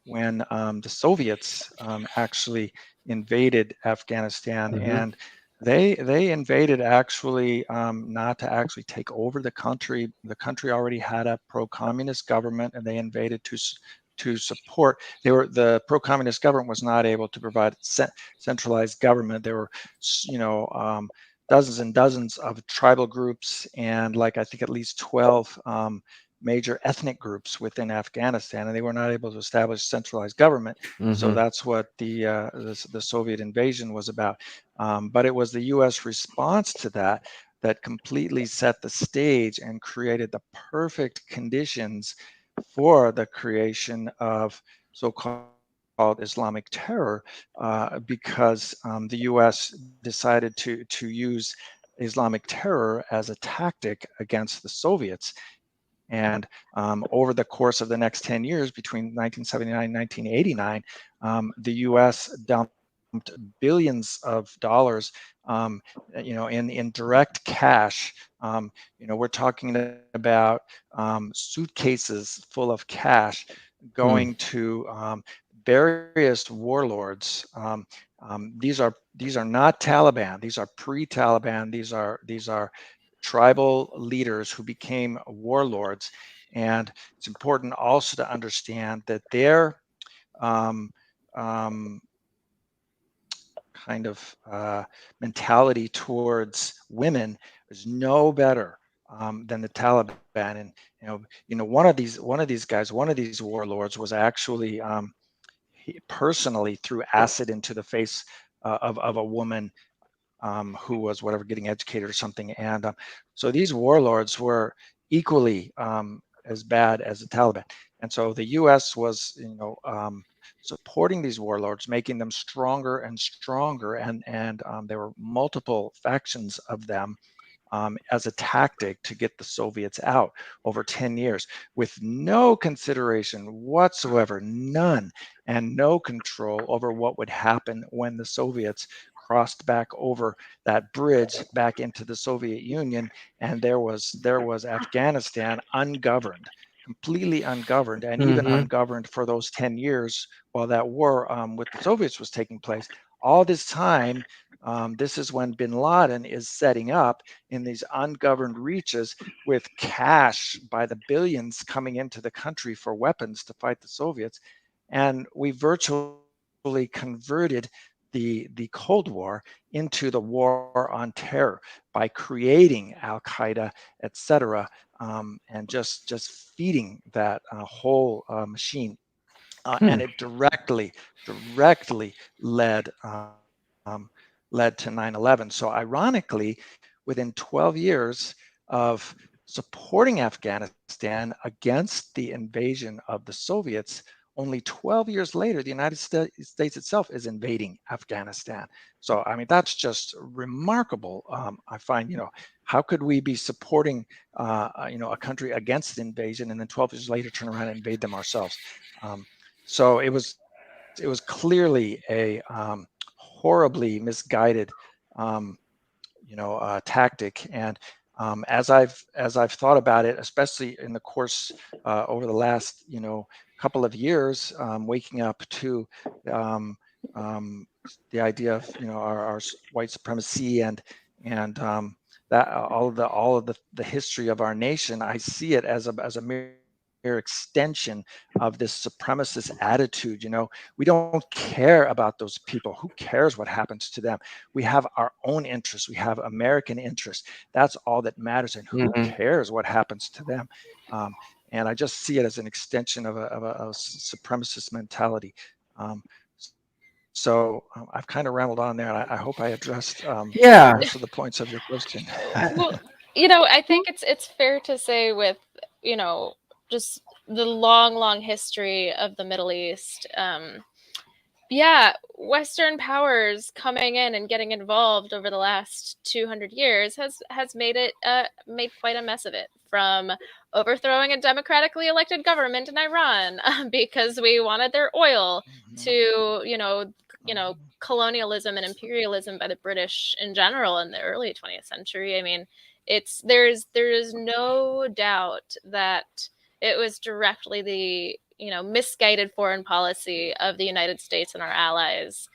when the Soviets actually invaded Afghanistan, and they invaded actually not to actually take over the country. The country already had a pro-communist government, and they invaded to support. The pro-communist government was not able to provide centralized government. There were, dozens and dozens of tribal groups, and I think at least 12 major ethnic groups within Afghanistan, and they were not able to establish centralized government. So that's what the Soviet invasion was about. But it was the U.S. response to that completely set the stage and created the perfect conditions for the creation of so-called Islamic terror, because the U.S. decided to use Islamic terror as a tactic against the Soviets. And over the course of the next 10 years, between 1979 and 1989, the U.S. dumped billions of dollars, in direct cash. We're talking about suitcases full of cash going to various warlords. These are not Taliban. These are pre-Taliban. These are tribal leaders who became warlords. And it's important also to understand that their kind of mentality towards women is no better than the Taliban. And one of these guys, one of these warlords, was actually he personally threw acid into the face of a woman who was whatever getting educated or something. And so these warlords were equally as bad as the Taliban. And so the U.S. was, supporting these warlords, making them stronger and stronger. And there were multiple factions of them as a tactic to get the Soviets out over 10 years with no consideration whatsoever, none, and no control over what would happen when the Soviets crossed back over that bridge back into the Soviet Union, and there was Afghanistan ungoverned, completely ungoverned, and even ungoverned for those 10 years while that war with the Soviets was taking place. All this time, this is when bin Laden is setting up in these ungoverned reaches with cash by the billions coming into the country for weapons to fight the Soviets. And we virtually converted the Cold War into the war on terror by creating Al-Qaeda, etc., and just feeding that whole machine. And it directly led led to 9/11. So ironically, within 12 years of supporting Afghanistan against the invasion of the Soviets, only 12 years later, the United States itself is invading Afghanistan. So, I mean, that's just remarkable. I find, how could we be supporting, a country against an invasion and then 12 years later turn around and invade them ourselves? So it was clearly a horribly misguided, tactic. And as I've thought about it, especially in the course over the last couple of years, waking up to the idea of our white supremacy and that all of the history of our nation, I see it as a mere extension of this supremacist attitude. We don't care about those people. Who cares what happens to them? We have our own interests. We have American interests. That's all that matters. And who cares what happens to them? And I just see it as an extension of a supremacist mentality. So I've kind of rambled on there, and I hope I addressed most of the points of your question. Well, I think it's fair to say with just the long history of the Middle East. Western powers coming in and getting involved over the last 200 years has made quite a mess of it, from overthrowing a democratically elected government in Iran because we wanted their oil to colonialism and imperialism by the British in general in the early 20th century. I mean, there is no doubt that it was directly the misguided foreign policy of the United States and our allies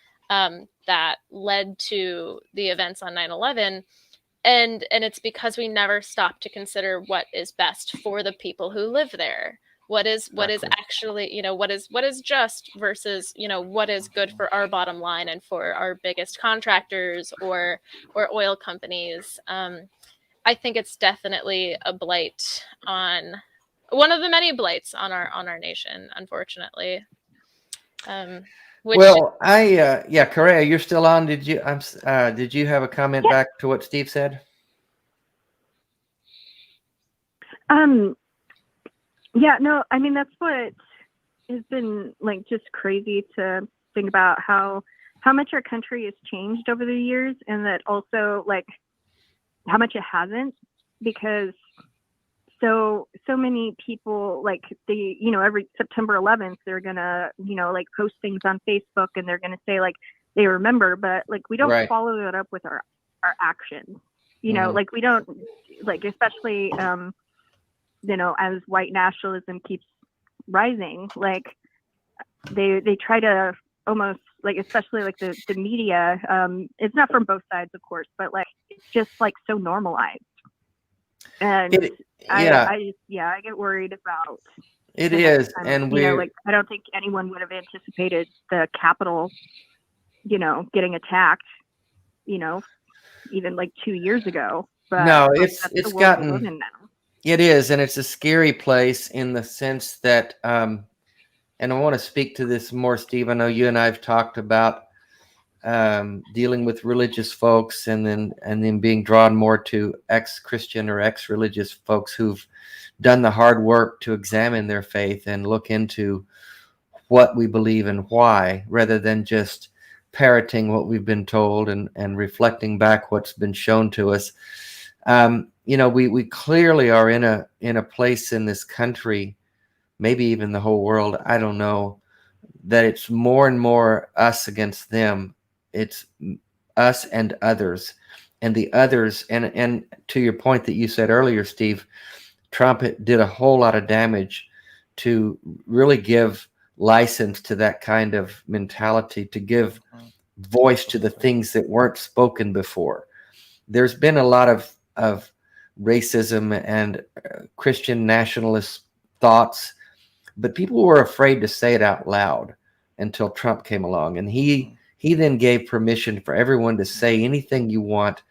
that led to the events on 9/11. And it's because we never stopped to consider what is best for the people who live there. What is actually, what is just versus, what is good for our bottom line and for our biggest contractors or oil companies. I think it's definitely a blight on one of the many blights on our nation, unfortunately. Correa, you're still on. Did you have a comment back to what Steve said? No, I mean, that's what has been like just crazy to think about how much our country has changed over the years, and that also like how much it hasn't, because so many people, like every September 11th, they're gonna, like post things on Facebook and they're gonna say like they remember, but like we don't follow that up with our actions, like we don't, like, especially, as white nationalism keeps rising, like they try to almost like, especially like the media, it's not from both sides, of course, but like it's just like so normalized. And I get worried about it is. time. And I don't think anyone would have anticipated the Capitol getting attacked, even like 2 years ago. But No, that's it's the world we live gotten, in now. it is, and it's a scary place in the sense that, and I want to speak to this more, Steve. I know you and I have talked about dealing with religious folks, and then being drawn more to ex-Christian or ex-religious folks who've done the hard work to examine their faith and look into what we believe and why, rather than just parroting what we've been told and reflecting back what's been shown to us. We clearly are in a place in this country, maybe even the whole world, I don't know, that it's more and more us against them. It's us and others, and the others. And to your point that you said earlier, Steve, Trump did a whole lot of damage to really give license to that kind of mentality, to give voice to the things that weren't spoken before. There's been a lot of racism and Christian nationalist thoughts, but people were afraid to say it out loud until Trump came along, and he then gave permission for everyone to say anything you want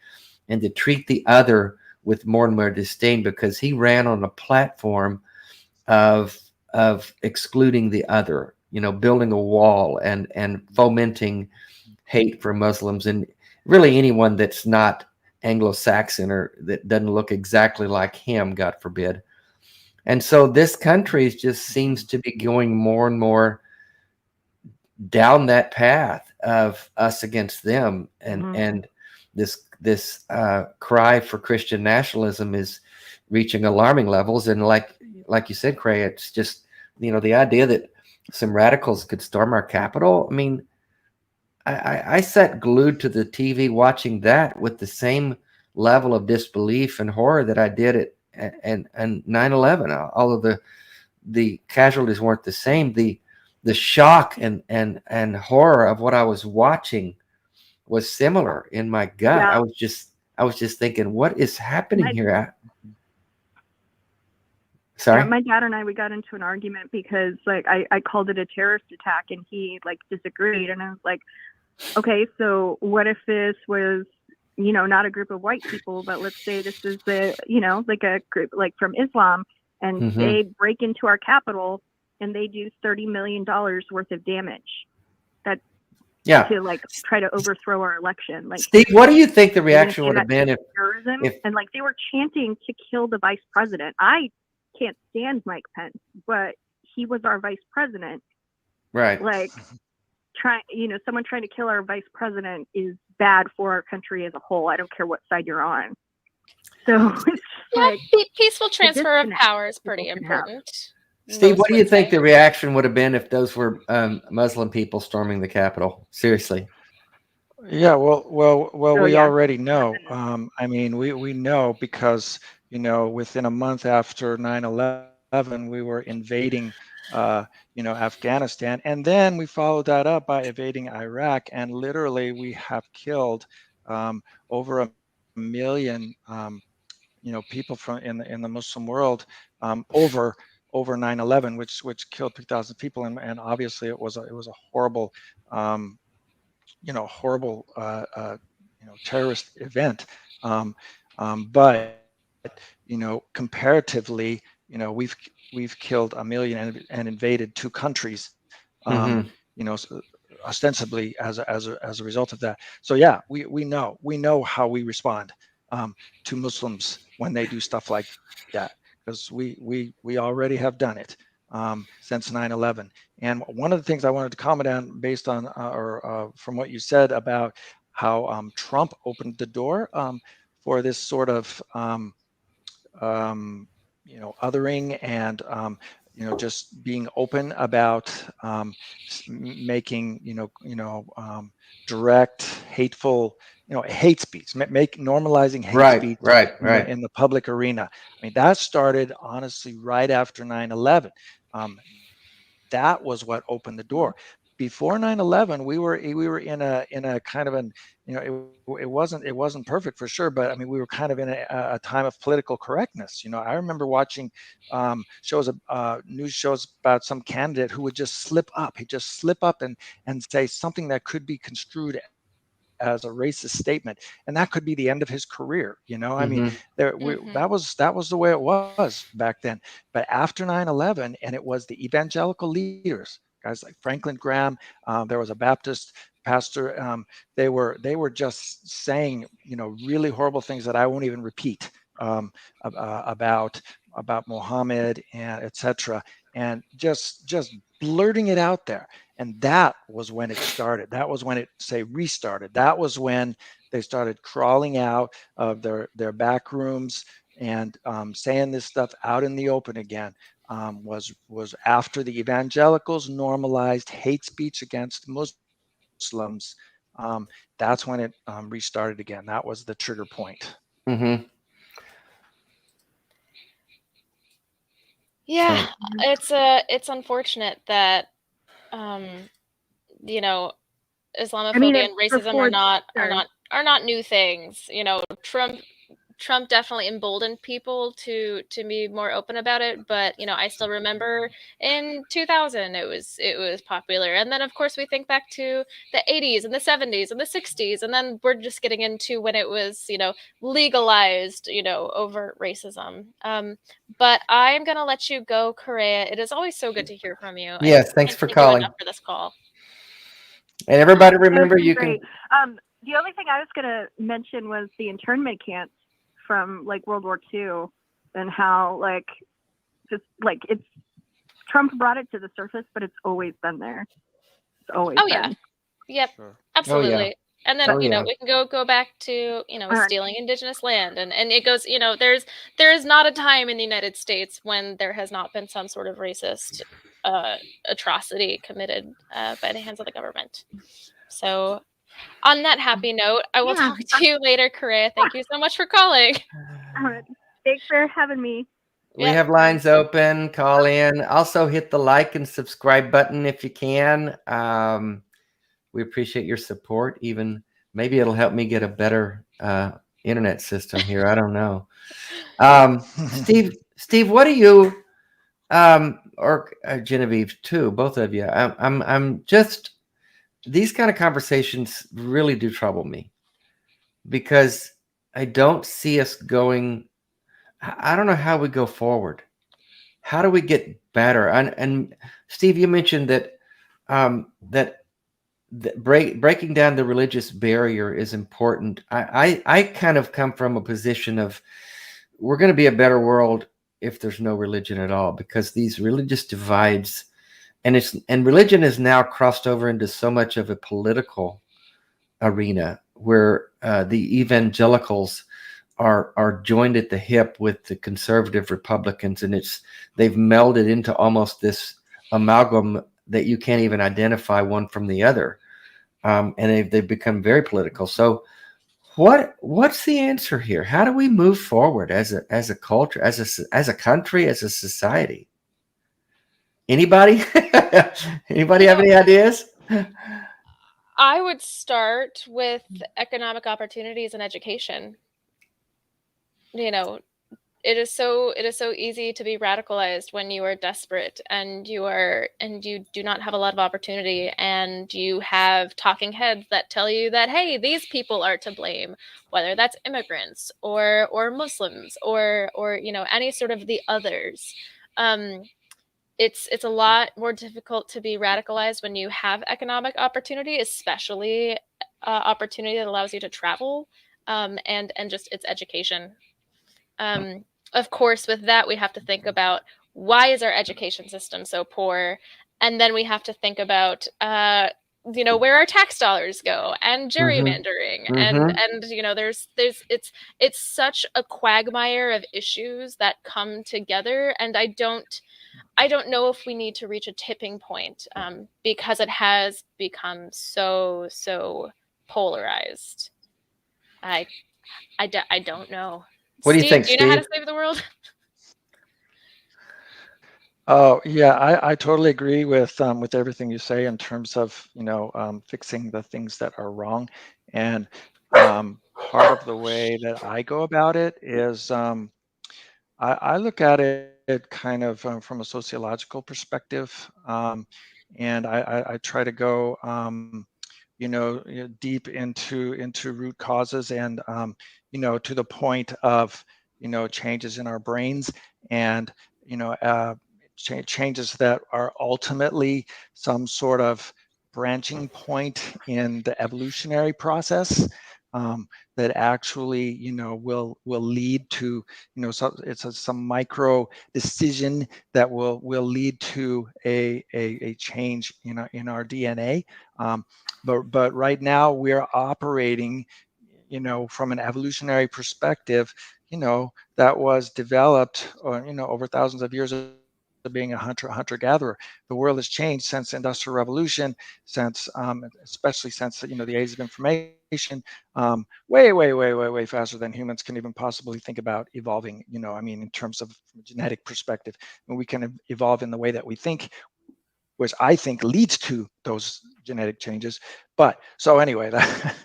and to treat the other with more and more disdain, because he ran on a platform of excluding the other, building a wall and fomenting hate for Muslims and really anyone that's not Anglo-Saxon or that doesn't look exactly like him, God forbid. And so this country just seems to be going more and more down that path of us against them, and this cry for Christian nationalism is reaching alarming levels. And like you said, Cray, it's just the idea that some radicals could storm our Capitol. I mean, I sat glued to the TV watching that with the same level of disbelief and horror that I did at 9/11. Although the casualties weren't the same, the shock and horror of what I was watching was similar in my gut. Yeah. I was just thinking, what is happening here? Sorry? Yeah, my dad and we got into an argument because I called it a terrorist attack, and he disagreed, and I was like, okay, so what if this was not a group of white people, but let's say this is a group from Islam, and they break into our Capitol and they do $30 million worth of damage. To try to overthrow our election. Steve, what do you think the reaction would have been if and they were chanting to kill the vice president? I can't stand Mike Pence, but he was our vice president. Right. Someone trying to kill our vice president is bad for our country as a whole. I don't care what side you're on. So it's peaceful transfer of power is pretty important. Steve, what do you think the reaction would have been if those were Muslim people storming the Capitol? Seriously. Yeah, well, we already know. We know because, within a month after 9/11, we were invading, Afghanistan. And then we followed that up by invading Iraq. And literally we have killed over 1 million, people in the Muslim world over 9/11, which killed 3,000 people, and obviously it was a horrible, terrorist event. But comparatively, we've killed 1 million and invaded 2 countries, ostensibly as a result of that. So yeah, we know how we respond to Muslims when they do stuff like that, because we already have done it since 9/11. And one of the things I wanted to comment on, based on from what you said about how Trump opened the door for this sort of othering and just being open about making direct hateful hate speech, normalizing hate speech in the public arena. I mean, that started honestly right after 9/11. That was what opened the door. before 9/11, we were in a kind of an, it wasn't perfect for sure, but I mean, we were kind of in a time of political correctness. I remember watching news shows about some candidate who would just slip up. He'd just slip up and say something that could be construed as a racist statement, and that could be the end of his career. I mean, that was the way it was back then. But after 9/11, and it was the evangelical leaders, guys like Franklin Graham, there was a Baptist pastor. They were just saying, really horrible things that I won't even repeat, about Muhammad and etc. And just blurting it out there. And that was when it started. That was when it restarted. That was when they started crawling out of their back rooms and saying this stuff out in the open again. Was after the evangelicals normalized hate speech against Muslims. That's when it restarted again. That was the trigger point. Mm-hmm. Yeah, it's unfortunate that Islamophobia and racism are not new things. Trump definitely emboldened people to be more open about it, but I still remember in 2000 it was popular, and then of course we think back to the 80s and the 70s and the 60s, and then we're just getting into when it was legalized overt racism. But I'm gonna let you go, Correa. It is always so good to hear from you. Yes, thanks for calling for this call. And everybody remember you can. The only thing I was going to mention was the internment camps from World War II, and how it's Trump brought it to the surface, but it's always been there. It's always been. Yeah. Yep. Sure. Absolutely. Oh, yeah. And then we can go back to stealing indigenous land, and it goes there is not a time in the United States when there has not been some sort of racist atrocity committed by the hands of the government. So on that happy note, I will talk to you later, Correa. Thank you so much for calling. Thanks for having me. We have lines open. Call in. Also hit the like and subscribe button if you can. We appreciate your support. Even maybe it'll help me get a better internet system here. I don't know. Steve, what do you, or Genevieve too, both of you? I'm just, these kind of conversations really do trouble me, because I don't see us going. I don't know how we go forward. How do we get better? And Steve, you mentioned that breaking down the religious barrier is important. I kind of come from a position of, we're going to be a better world if there's no religion at all, because these religious divides, and religion is now crossed over into so much of a political arena, where the evangelicals are joined at the hip with the conservative Republicans, and they've melded into almost this amalgam that you can't even identify one from the other, and they've become very political. So what's the answer here? How do we move forward as a culture, as a country, as a society? Anybody have any ideas? I would start with economic opportunities and education. It is so easy to be radicalized when you are desperate and you do not have a lot of opportunity, and you have talking heads that tell you that, hey, these people are to blame, whether that's immigrants or Muslims or any sort of the others. It's a lot more difficult to be radicalized when you have economic opportunity, especially opportunity that allows you to travel, and just its education. Of course, with that, we have to think about, why is our education system so poor? And then we have to think about, where our tax dollars go, and gerrymandering, and it's such a quagmire of issues that come together. And I don't know if we need to reach a tipping point, because it has become so polarized. I don't know. What do you think, Do you know how to Steve? save the world? Oh yeah, I totally agree with everything you say in terms of fixing the things that are wrong, and part of the way that I go about it is I look at it kind of from a sociological perspective, and I try to go deep into root causes and to the point of changes in our brains and you know uh, changes that are ultimately some sort of branching point in the evolutionary process, that actually will lead to so it's some micro decision that will lead to a change in our DNA. But right now we're operating from an evolutionary perspective that was developed over thousands of years of being a hunter gatherer. The world has changed since the Industrial Revolution, since especially since the age of information, way faster than humans can even possibly think about evolving. I mean, in terms of from a genetic perspective, and we can evolve in the way that we think, which I think leads to those genetic changes. But so anyway, that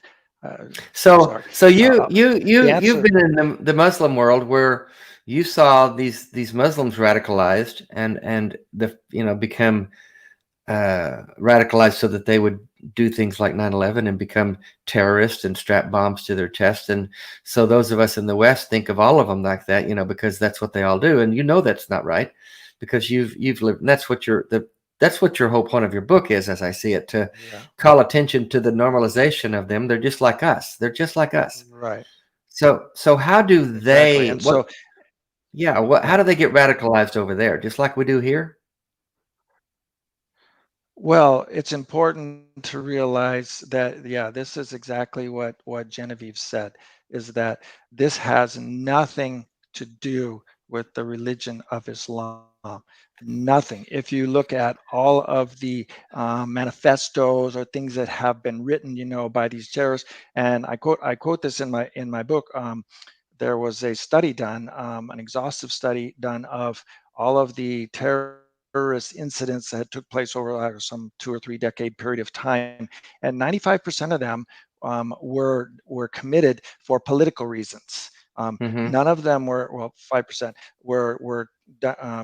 So sorry. so you you The you you've answer, been in the Muslim world where you saw these Muslims radicalized and the become radicalized so that they would do things like 9/11 and become terrorists and strap bombs to their chest. And so those of us in the West think of all of them like that, because that's what they all do. And that's not right, because you've lived, and that's what your whole point of your book is, as I see it, to yeah, call attention to the normalization of them. They're just like us. They're just like us. right, So how do exactly. they And so, how yeah, do they get radicalized over there? Just like we do here? well, it's important to realize that, yeah, this is exactly what Genevieve said, is that this has nothing to do with the religion of Islam. Nothing. If you look at all of the manifestos or things that have been written, by these terrorists, and I quote this in my book. There was a study done, an exhaustive study done of all of the terrorist incidents that took place over some 2 or 3 decade period of time, and 95% of them were committed for political reasons. Mm-hmm. None of them were, well, 5% were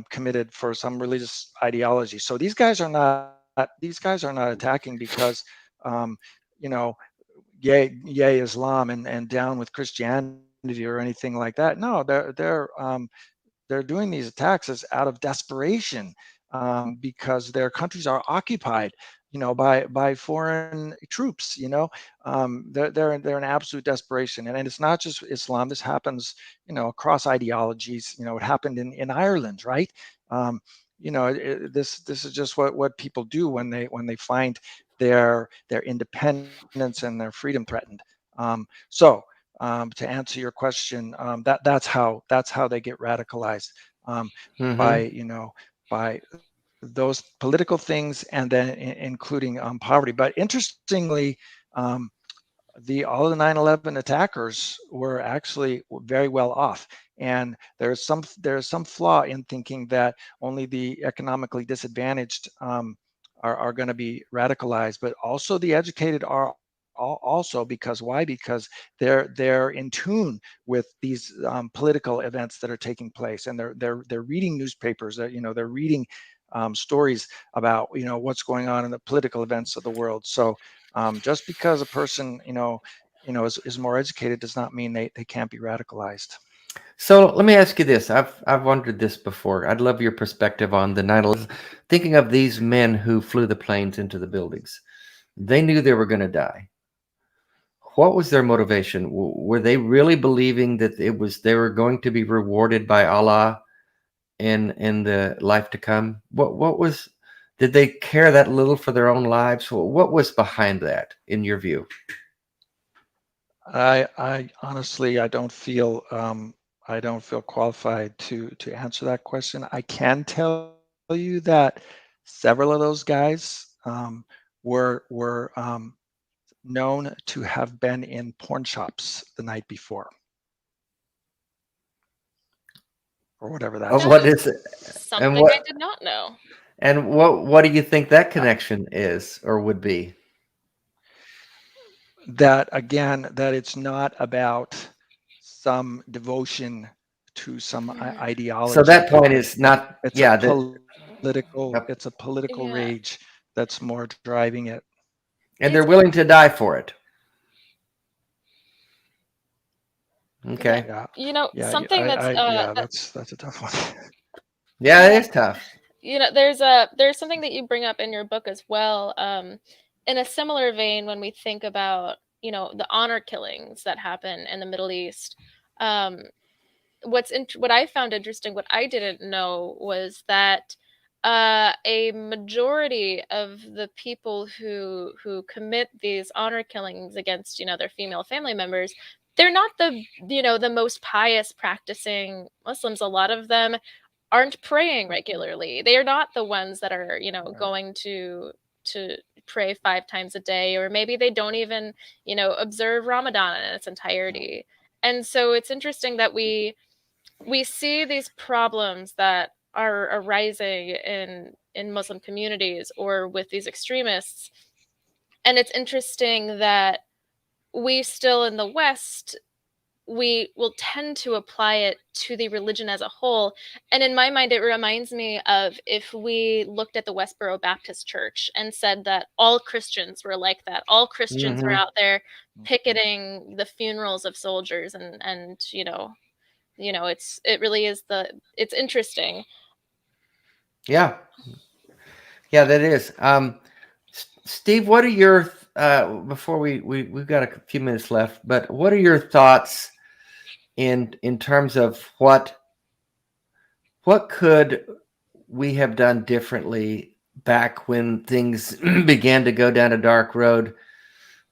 committed for some religious ideology. So these guys are not attacking because you know yay Islam and down with Christianity or anything like that. No, they're doing these attacks as out of desperation, because their countries are occupied, by foreign troops. They're in absolute desperation, and it's not just Islam. This happens, across ideologies. It happened in Ireland, right? Um, this is just what people do when they find their independence and their freedom threatened. So to answer your question, that's how they get radicalized, um, by Mm-hmm. by those political things, and then including poverty. But interestingly, um, the all of the 9/11 attackers were actually very well off, and there's some flaw in thinking that only the economically disadvantaged are going to be radicalized, but also the educated are also. Because why? Because they're in tune with these political events that are taking place, and they're reading newspapers, that they're reading stories about what's going on in the political events of the world. So just because a person is more educated does not mean they can't be radicalized. So let me ask you this. I've wondered this before. I'd love your perspective on the 9/11. Thinking of these men who flew the planes into the buildings. They knew they were going to die. What was their motivation? Were they really believing that they were going to be rewarded by Allah in the life to come? What was, did they care that little for their own lives? What was behind that, in your view? I honestly, I don't feel qualified to answer that question. I can tell you that several of those guys were known to have been in porn shops the night before. or whatever Oh, that's. what is it? Something And what I did not know. and what do you think that connection is or would be? That again, that it's not about some devotion to some ideology. So that point is not, It's yeah, a that, political Yeah. rage that's more driving it. and they're willing to die for it. Okay. Yeah, You know, yeah, something that's yeah, that's a tough one. Yeah, it is tough. you know, there's something that you bring up in your book as well. In a similar vein, when we think about, you know, the honor killings that happen in the Middle East, what I found interesting, what I didn't know, was that a majority of the people who commit these honor killings against, you know, their female family members, they're not the, you know, the most pious practicing Muslims. A lot of them aren't praying regularly. They are not the ones that are, you know, going to pray 5 times a day, or maybe they don't even, you know, observe Ramadan in its entirety. And so it's interesting that we see these problems that are arising in Muslim communities or with these extremists. And it's interesting that we still in the West, we will tend to apply it to the religion as a whole. And in my mind, it reminds me of if we looked at the Westboro Baptist Church and said that all Christians were like that. All Christians were out there picketing the funerals of soldiers, and it really is it's interesting. Yeah. Yeah, that is. Steve, what are your before we've got a few minutes left, but what are your thoughts in terms of what could we have done differently back when things began to go down a dark road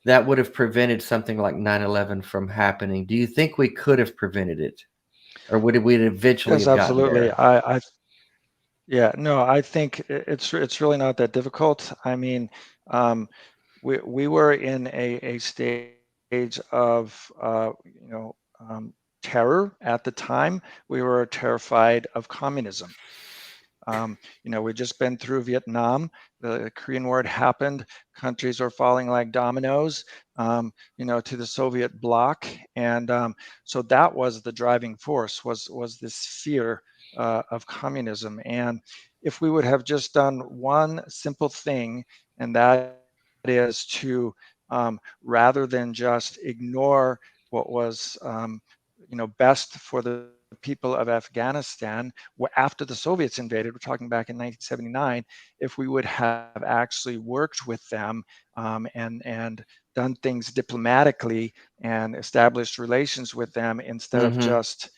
that would have prevented something like 9/11 from happening? Do you think we could have prevented it, or would we eventually Yes, have gotten absolutely. there? Yeah, no, I think it's really not that difficult. I mean, we were in a stage of terror at the time. We were terrified of communism. We'd just been through Vietnam. The Korean War had happened. Countries were falling like dominoes, to the Soviet bloc, and so that was the driving force. Was this fear of communism? And if we would have just done one simple thing, and that is to rather than just ignore what was best for the people of Afghanistan after the Soviets invaded, we're talking back in 1979, if we would have actually worked with them and done things diplomatically and established relations with them instead of just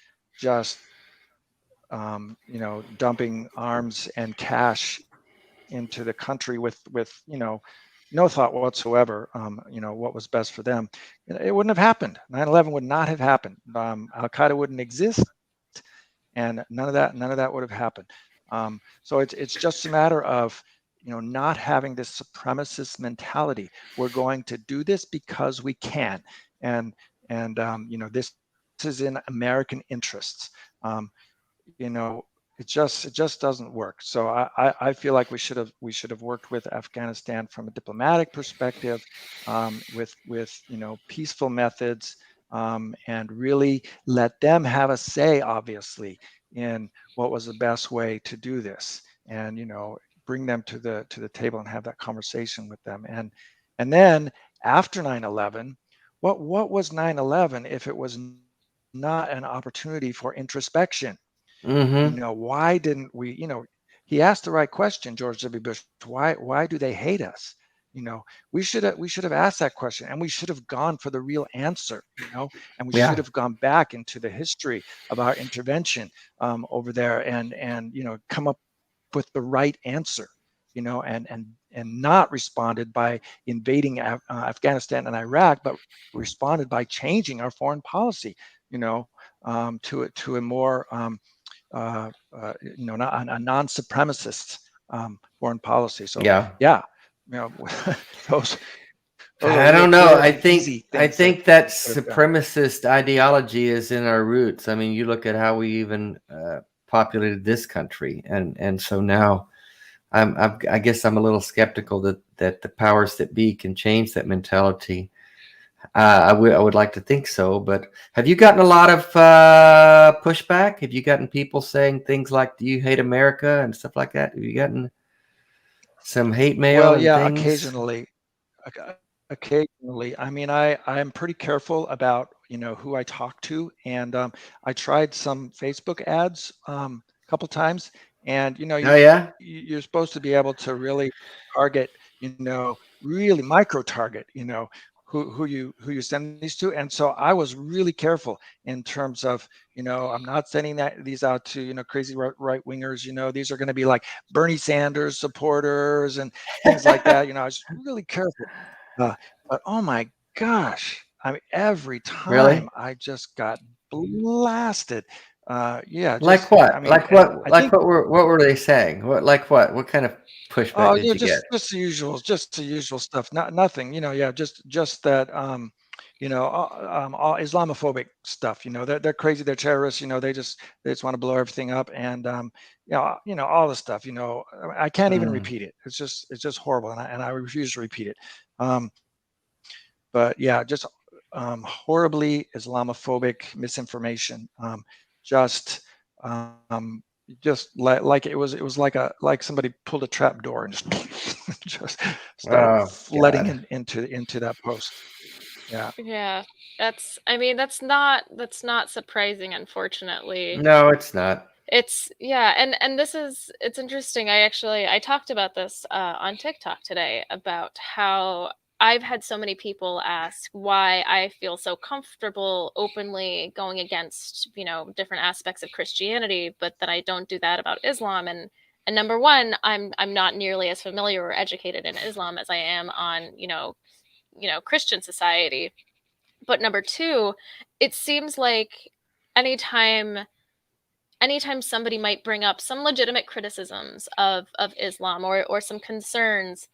dumping arms and cash into the country with no thought whatsoever, what was best for them, it wouldn't have happened. 9/11 would not have happened. Al-Qaeda wouldn't exist, and none of that would have happened. So it's just a matter of not having this supremacist mentality. We're going to do this because we can, and this is in American interests. It just doesn't work. So I feel like we should have worked with Afghanistan from a diplomatic perspective, with peaceful methods, and really let them have a say, obviously, in what was the best way to do this, and bring them to the table and have that conversation with them. And then after 9/11, what was 9/11 if it was not an opportunity for introspection? Why didn't we, he asked the right question, George W. Bush, why do they hate us? We should have asked that question, and we should have gone for the real answer, and we should have gone back into the history of our intervention over there and come up with the right answer, and not responded by invading Afghanistan and Iraq, but responded by changing our foreign policy, to a more not a non-supremacist foreign policy. So those I don't know. I think that could have done. supremacist ideology is in our roots. I mean, you look at how we even populated this country, and so now I guess I'm a little skeptical that the powers that be can change that mentality. I would like to think so, but have you gotten a lot of pushback? Have you gotten people saying things like, "Do you hate America?" and stuff like that? Have you gotten some hate mail Well, and yeah, things? occasionally. I mean, I'm pretty careful about, who I talk to, and I tried some Facebook ads a couple times, and Oh yeah, you're supposed to be able to really target, really micro target, who you send these to. And so I was really careful in terms of, I'm not sending these out to, crazy right wingers. These are going to be like Bernie Sanders supporters and things like that. I was really careful. But oh my gosh, I mean, every really? time I just got blasted. Yeah, Like just, I what? mean, Like and what? I Like think, what were they saying? What like what? What kind of pushback oh, did you get? just the usual stuff. Nothing, yeah, just that, all Islamophobic stuff. They're crazy. They're terrorists. They just want to blow everything up, and all the stuff. I can't even repeat it. It's just horrible, and I refuse to repeat it. But yeah, just horribly Islamophobic misinformation. Just like it was like somebody pulled a trap door and just started Oh flooding God. into that post. Yeah. Yeah, that's not surprising, unfortunately. No, it's not. It's yeah, and it's interesting. I talked about this on TikTok today about how I've had so many people ask why I feel so comfortable openly going against, different aspects of Christianity, but that I don't do that about Islam. And number one, I'm not nearly as familiar or educated in Islam as I am on, Christian society. But number two, it seems like anytime anytime somebody might bring up some legitimate criticisms of Islam or some concerns,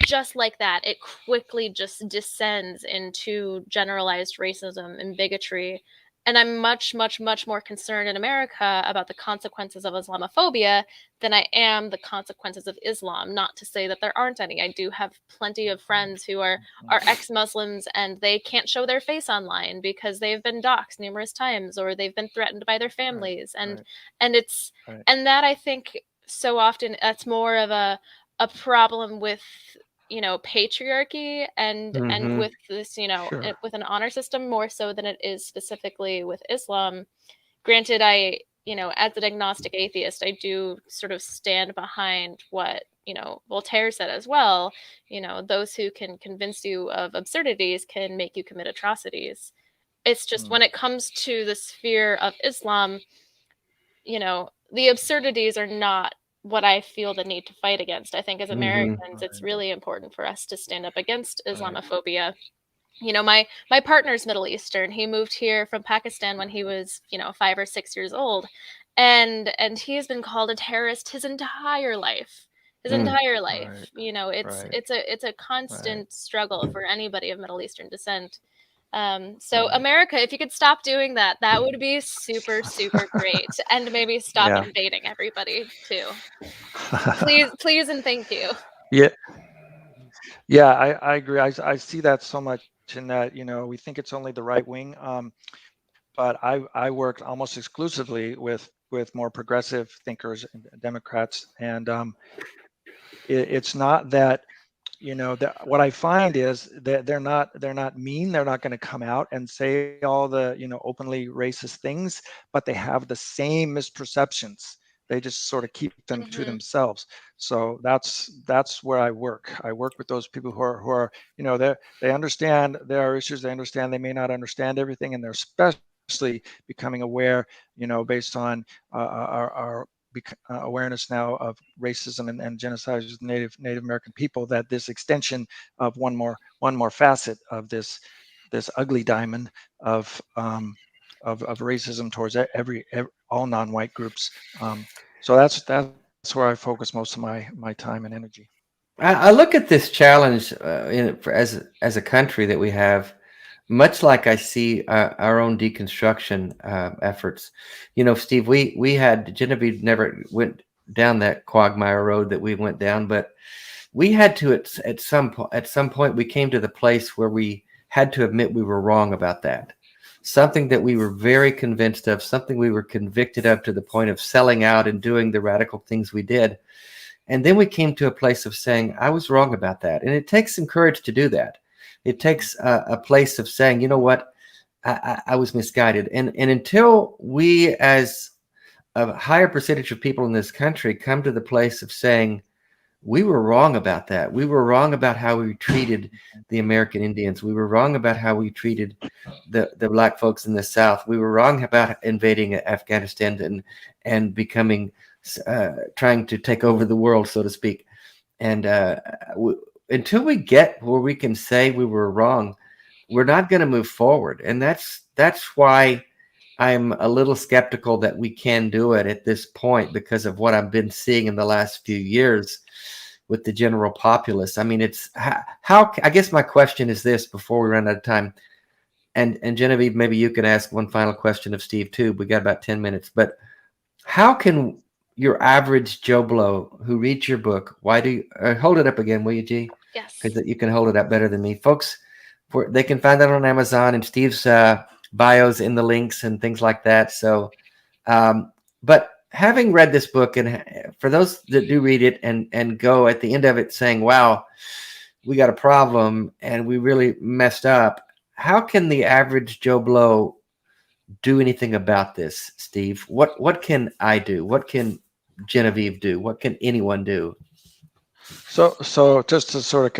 just like that, it quickly just descends into generalized racism and bigotry. And I'm much, much, much more concerned in America about the consequences of Islamophobia than I am the consequences of Islam. Not to say that there aren't any. I do have plenty of friends who are ex-Muslims, and they can't show their face online because they've been doxxed numerous times or they've been threatened by their families. And it's Right. and that, I think, so often that's more of a problem with patriarchy and with this Sure. with an honor system more so than it is specifically with Islam. Granted, I as an agnostic atheist, I do sort of stand behind what Voltaire said as well. Those who can convince you of absurdities can make you commit atrocities. It's just when it comes to the sphere of Islam, the absurdities are not what I feel the need to fight against. I think as Americans, it's really important for us to stand up against Islamophobia. My partner's Middle Eastern. He moved here from Pakistan when he was, 5 or 6 years old. And he's been called a terrorist his entire life. His entire life. It's a constant struggle for anybody of Middle Eastern descent. So America, if you could stop doing that, that would be super, super great. And maybe stop Yeah. invading everybody too. Please and thank you. Yeah. Yeah, I agree. I see that so much in that, we think it's only the right wing. But I worked almost exclusively with more progressive thinkers and Democrats. And it's not that, that what I find is that they're not mean. They're not going to come out and say all the, openly racist things, but they have the same misperceptions. They just sort of keep them to themselves. So that's where I work. I work with those people who are they understand there are issues. They understand they may not understand everything, and they're especially becoming aware, based on our awareness now of racism and genocide of Native American people, that this extension of one more facet of this ugly diamond of racism towards all non-white groups. So that's where I focus most of my time and energy. I look at this challenge as a country that we have much like I see our own deconstruction efforts. You know, Steve, we had Genevieve never went down that quagmire road that we went down, but we had to at some point we came to the place where we had to admit we were wrong about that. Something that we were very convinced of, something we were convicted of to the point of selling out and doing the radical things we did. And then we came to a place of saying, I was wrong about that. And it takes some courage to do that. It takes a place of saying, you know what, I was misguided. And until we, as a higher percentage of people in this country, come to the place of saying, we were wrong about that. We were wrong about how we treated the American Indians. We were wrong about how we treated the Black folks in the South. We were wrong about invading Afghanistan and becoming, trying to take over the world, so to speak. And until we get where we can say we were wrong, we're not going to move forward. And that's why I'm a little skeptical that we can do it at this point, because of what I've been seeing in the last few years with the general populace. I mean, it's how I guess my question is this before we run out of time. And Genevieve, maybe you can ask one final question of Steve too. We got about 10 minutes, but how can your average Joe Blow who reads your book, why do you hold it up again, will you, G? Yes. Because you can hold it up better than me. Folks, they can find that on Amazon, and Steve's bios in the links and things like that. So, but having read this book, and for those that do read it and go at the end of it saying, wow, we got a problem and we really messed up, how can the average Joe Blow do anything about this, Steve? What can I do? What can Genevieve do? What can anyone do? So just to sort of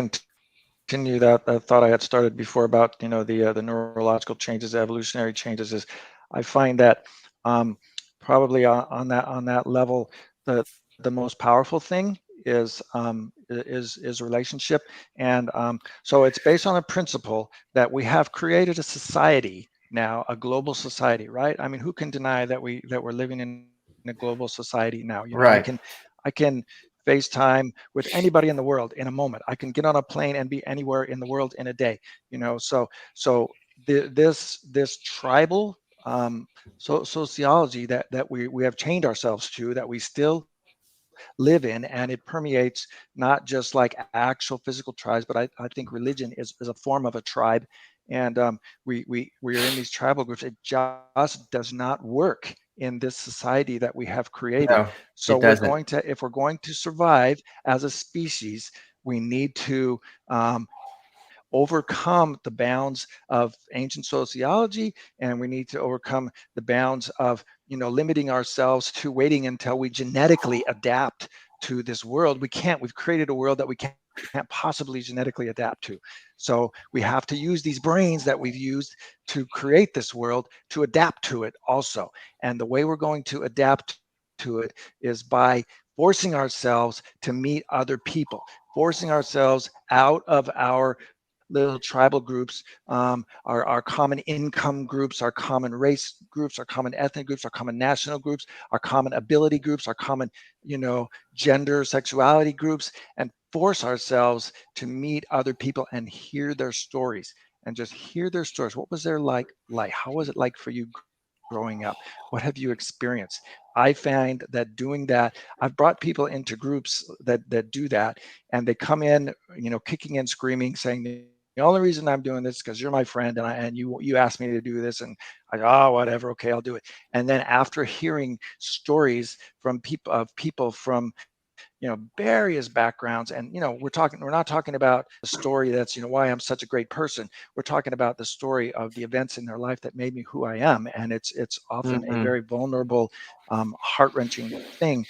continue that thought I had started before about, you know, the neurological changes, evolutionary changes, is I find that probably on that level, the most powerful thing is relationship. And so it's based on a principle that we have created a society now, a global society, right? I mean, who can deny that we're living in a global society now? You know, Right. I can FaceTime with anybody in the world in a moment. I can get on a plane and be anywhere in the world in a day. You know, so this tribal sociology that we have chained ourselves to, that we still live in, and it permeates not just like actual physical tribes, but I think religion is a form of a tribe. And we are in these tribal groups. It just does not work in this society that we have created. No, So it doesn't. if we're going to survive as a species, we need to overcome the bounds of ancient sociology, and we need to overcome the bounds of, you know, limiting ourselves to waiting until we genetically adapt to this world. We've created a world that we can't possibly genetically adapt to. So we have to use these brains that we've used to create this world to adapt to it also. And the way we're going to adapt to it is by forcing ourselves to meet other people, forcing ourselves out of our little tribal groups, our common income groups, our common race groups, our common ethnic groups, our common national groups, our common ability groups, our common, you know, gender, sexuality groups, and force ourselves to meet other people and hear their stories, and just hear their stories. What was their like? How was it like for you growing up? What have you experienced? I find that doing that, I've brought people into groups that do that, and they come in, you know, kicking and screaming, saying, the only reason I'm doing this is because you're my friend, and you asked me to do this, and I whatever, okay, I'll do it. And then after hearing stories from people from, you know, various backgrounds, and, you know, we're not talking about the story that's, you know, why I'm such a great person. We're talking about the story of the events in their life that made me who I am, and it's often a very vulnerable, heart-wrenching thing.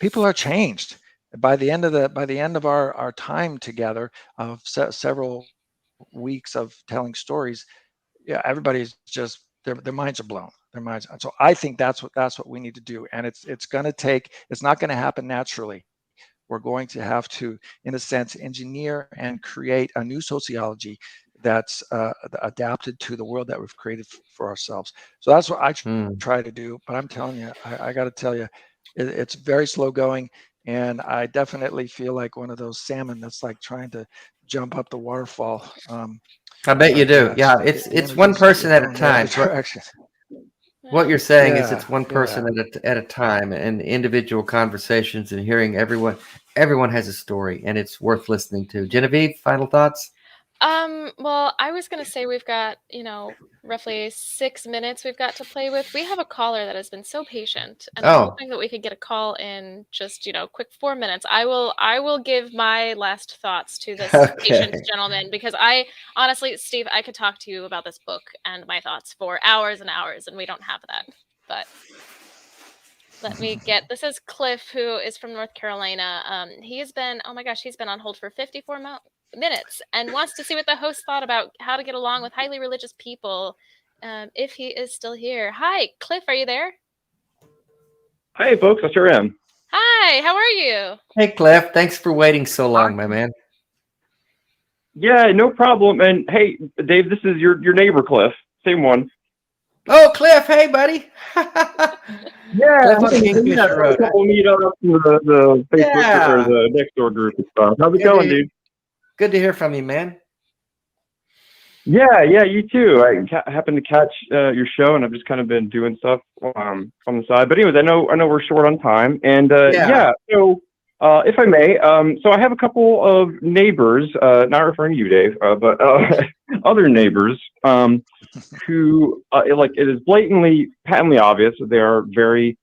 People are changed by the end of our time together of several weeks of telling stories. Yeah, everybody's just their minds are blown. Their minds. So I think that's what we need to do, and it's not going to happen naturally. We're going to have to, in a sense, engineer and create a new sociology that's adapted to the world that we've created for ourselves. So that's what I try to do. But I'm telling you, I got to tell you, it's very slow going. And I definitely feel like one of those salmon that's like trying to jump up the waterfall. I bet you do. Yeah, the it's one energies person are at a going the other time. direction. What you're saying is Yeah, it's one yeah. person at a time, and individual conversations and hearing everyone has a story, and it's worth listening to. Genevieve, final thoughts? Well, I was gonna say we've got, roughly 6 minutes we've got to play with. We have a caller that has been so patient, and I'm Oh, hoping that we could get a call in just, quick 4 minutes. I will give my last thoughts to this patient okay. gentleman because I honestly, Steve, I could talk to you about this book and my thoughts for hours and hours, and we don't have that. But let me get this is Cliff, who is from North Carolina. He's been, oh my gosh, he's been on hold for 54 minutes and wants to see what the host thought about how to get along with highly religious people. If he is still here. Hi, Cliff, are you there? Hey, folks, I sure am. Hi, how are you? Hey, Cliff. Thanks for waiting so long, my man. Yeah, no problem. And hey, Dave, this is your neighbor, Cliff. Same one. Oh, Cliff. Hey, buddy. Yeah, Cliff on a Kingfisher Road. couple meetups in the Facebook or Yeah. the Nextdoor group and stuff. How's it Good going, to- dude? Good to hear from you, man. Yeah, you too. I happened to catch your show, and I've just kind of been doing stuff on the side. But anyways, I know we're short on time, and Yeah. So if I may, so I have a couple of neighbors, not referring to you, Dave, but other neighbors who it is patently obvious that they are very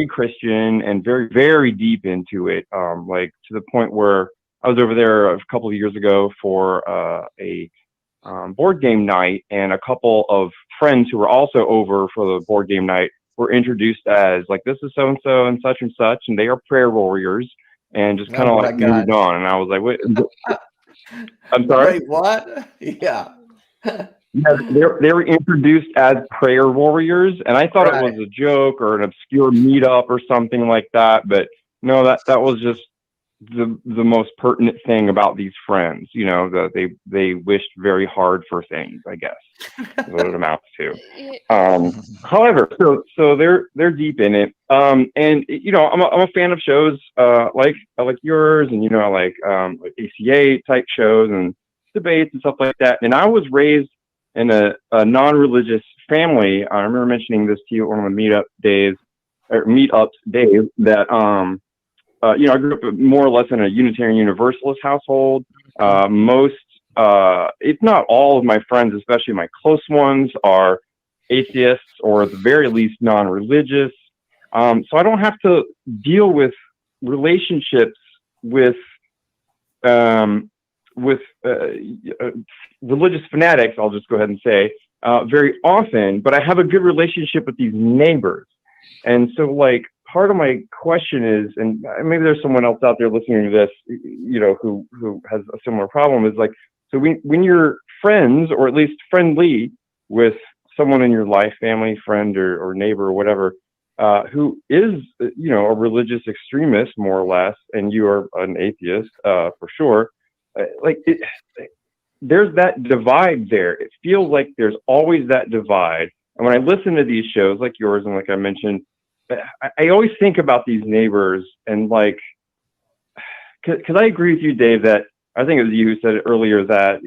Christian and very, very deep into it, like to the point where I was over there a couple of years ago for a board game night, and a couple of friends who were also over for the board game night were introduced as like, this is so and such, and they are prayer warriors, and just kind of Oh my like moved God. on. And I was like, wait, I'm sorry. Wait, what? Yeah. Yeah, they were introduced as prayer warriors, and I thought it Right. was a joke or an obscure meetup or something like that. But no, that was just the most pertinent thing about these friends. That they wished very hard for things, I guess, is what it amounts to. However, so they're deep in it. And I'm a fan of shows like yours, and I like ACA type shows and debates and stuff like that. And I was raised in a non-religious family. I remember mentioning this to you on the meetups days, that I grew up more or less in a Unitarian Universalist household. Most, if not all of my friends, especially my close ones, are atheists or at the very least non-religious. So I don't have to deal with relationships with religious fanatics, I'll just go ahead and say, very often, but I have a good relationship with these neighbors. And so, like, part of my question is, and maybe there's someone else out there listening to this, who has a similar problem, is like, so when you're friends, or at least friendly with someone in your life, family, friend, or neighbor, or whatever, who is, a religious extremist, more or less, and you are an atheist, for sure, there's that divide there. It feels like there's always that divide. And when I listen to these shows like yours, and like I mentioned, I always think about these neighbors, and like, because I agree with you, Dave, that I think it was you who said it earlier, that,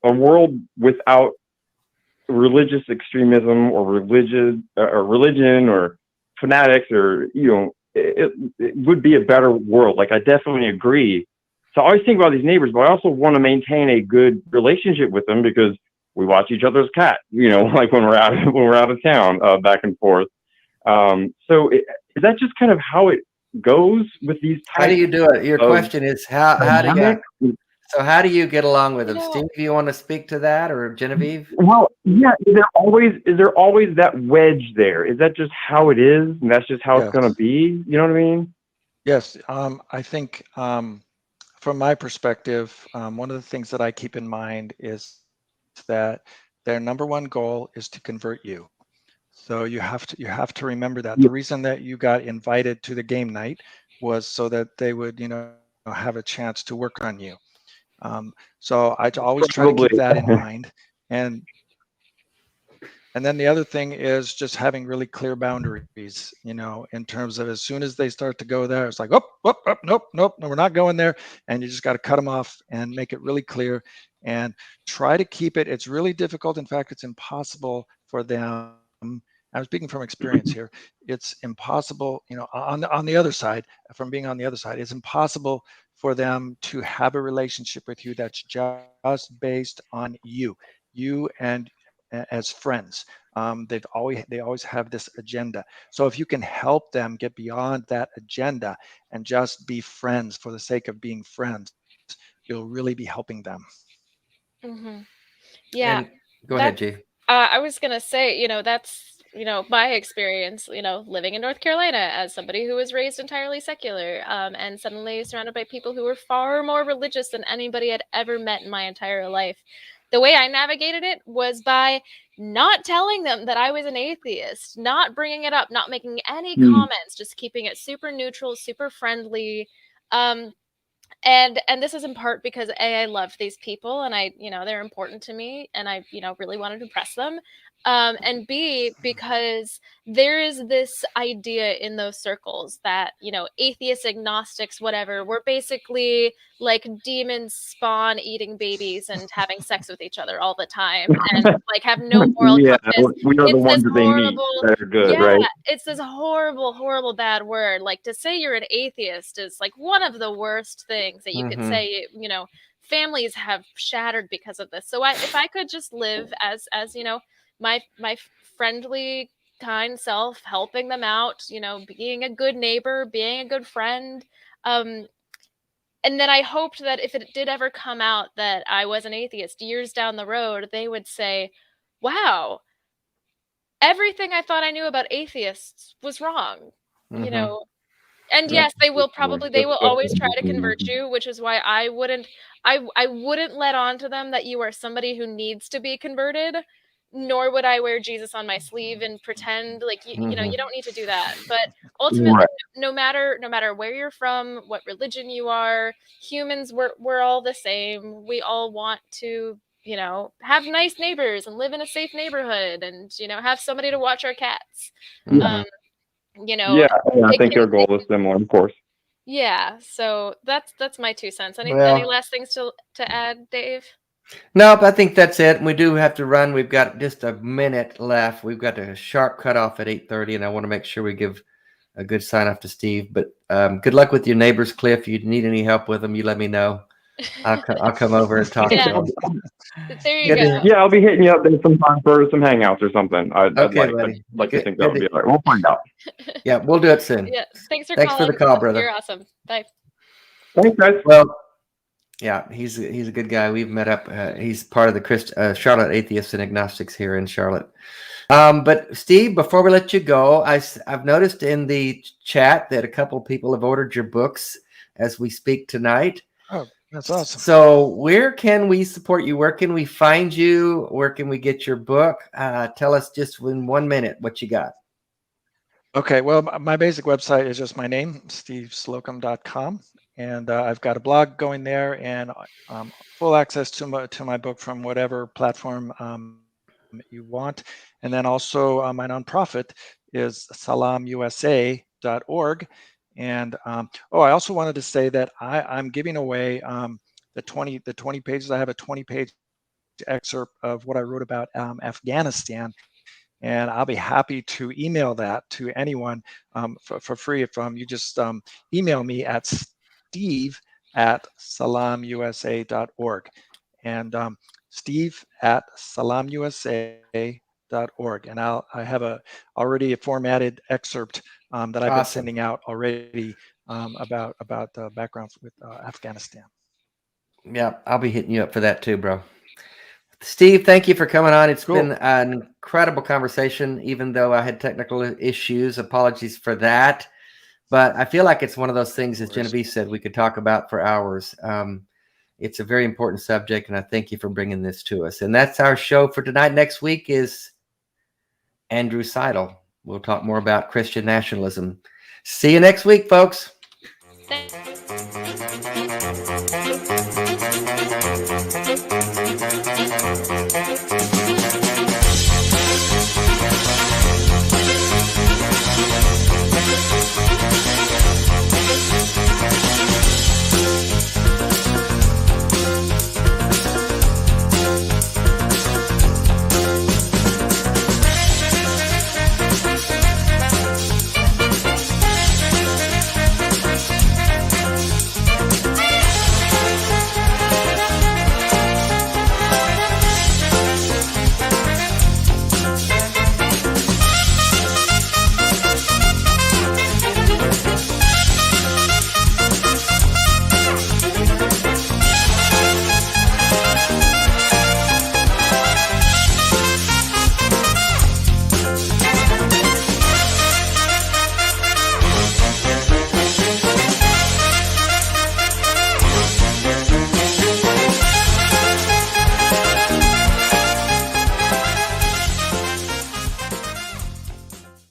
a world without religious extremism or religion or fanatics, or, it would be a better world. Like, I definitely agree. So I always think about these neighbors, but I also want to maintain a good relationship with them, because we watch each other's cat, like when we're out of town, back and forth. So is that just kind of how it goes with these types? How do you do it? Your question is how do you get along with them? Steve, you want to speak to that, or Genevieve? Well, yeah. Is there always that wedge there? Is that just how it is, and that's just how it's going to be? You know what I mean? Yes. I think from my perspective, one of the things that I keep in mind is that their number one goal is to convert you. So you have to remember that the reason that you got invited to the game night was so that they would, have a chance to work on you. So I always try to keep that in mind. And And then the other thing is just having really clear boundaries, in terms of as soon as they start to go there, it's like, oh, nope, no, we're not going there. And you just got to cut them off and make it really clear and try to keep it. It's really difficult. In fact, it's impossible for them. I'm speaking from experience here. It's impossible, on the other side, from being on the other side, it's impossible for them to have a relationship with you that's just based on you and as friends. They always have this agenda. So if you can help them get beyond that agenda and just be friends for the sake of being friends, you'll really be helping them. Mm-hmm. Yeah. And go ahead, G. I was gonna say, that's my experience, living in North Carolina as somebody who was raised entirely secular, and suddenly surrounded by people who were far more religious than anybody I'd ever met in my entire life. The way I navigated it was by not telling them that I was an atheist, not bringing it up, not making any comments, just keeping it super neutral, super friendly. And this is in part because A, I love these people and they're important to me and I, really wanted to impress them. And B, because there is this idea in those circles that, atheists, agnostics, whatever, we're basically like demons spawn eating babies and having sex with each other all the time and like have no moral compass. We are the ones that they meet that are good, right? It's this horrible, horrible bad word. Like to say you're an atheist is like one of the worst things that you could say. Families have shattered because of this. So if I could just live as my friendly, kind self, helping them out, being a good neighbor, being a good friend. And then I hoped that if it did ever come out that I was an atheist years down the road, they would say, wow, everything I thought I knew about atheists was wrong, And yes, they will always try to convert you, which is why I wouldn't let on to them that you are somebody who needs to be converted, nor would I wear Jesus on my sleeve and pretend like you don't need to do that. But ultimately, no matter where you're from, what religion you are, humans, we're all the same. We all want to, have nice neighbors and live in a safe neighborhood and, have somebody to watch our cats. I think their goal is similar, of course. Yeah, so that's my 2 cents. Any last things to add, Dave? Nope, I think that's it. We do have to run. We've got just a minute left. We've got a sharp cutoff at 8:30, and I want to make sure we give a good sign off to Steve. But good luck with your neighbors, Cliff. If you need any help with them, you let me know. I'll come over and talk to them. There you go. Yeah, I'll be hitting you up there sometime for some hangouts or something. I'd like to think that would be all right. We'll find out. Yeah, we'll do it soon. Yeah, thanks for the call, brother. You're awesome. Bye. Thanks, guys. Well, yeah, he's a good guy. We've met up. He's part of the Charlotte Atheists and Agnostics here in Charlotte. But Steve, before we let you go, I've noticed in the chat that a couple of people have ordered your books as we speak tonight. Oh, that's awesome. So where can we support you? Where can we find you? Where can we get your book? Tell us just in 1 minute what you got. Okay, well, my basic website is just my name, steveslocum.com. And I've got a blog going there and full access to my book from whatever platform you want. And then also my nonprofit is salamusa.org. And I also wanted to say that I'm giving away the 20 pages. I have a 20-page excerpt of what I wrote about Afghanistan. And I'll be happy to email that to anyone for free if you just email me at steve@salamusa.org and steve@salamusa.org. And I have already a formatted excerpt that I've been sending out already about the background with Afghanistan. Yeah, I'll be hitting you up for that too, bro. Steve, thank you for coming on. It's been an incredible conversation, even though I had technical issues. Apologies for that. But I feel like it's one of those things, as Genevieve said, we could talk about for hours. It's a very important subject, and I thank you for bringing this to us. And that's our show for tonight. Next week is Andrew Seidel. We'll talk more about Christian nationalism. See you next week, folks.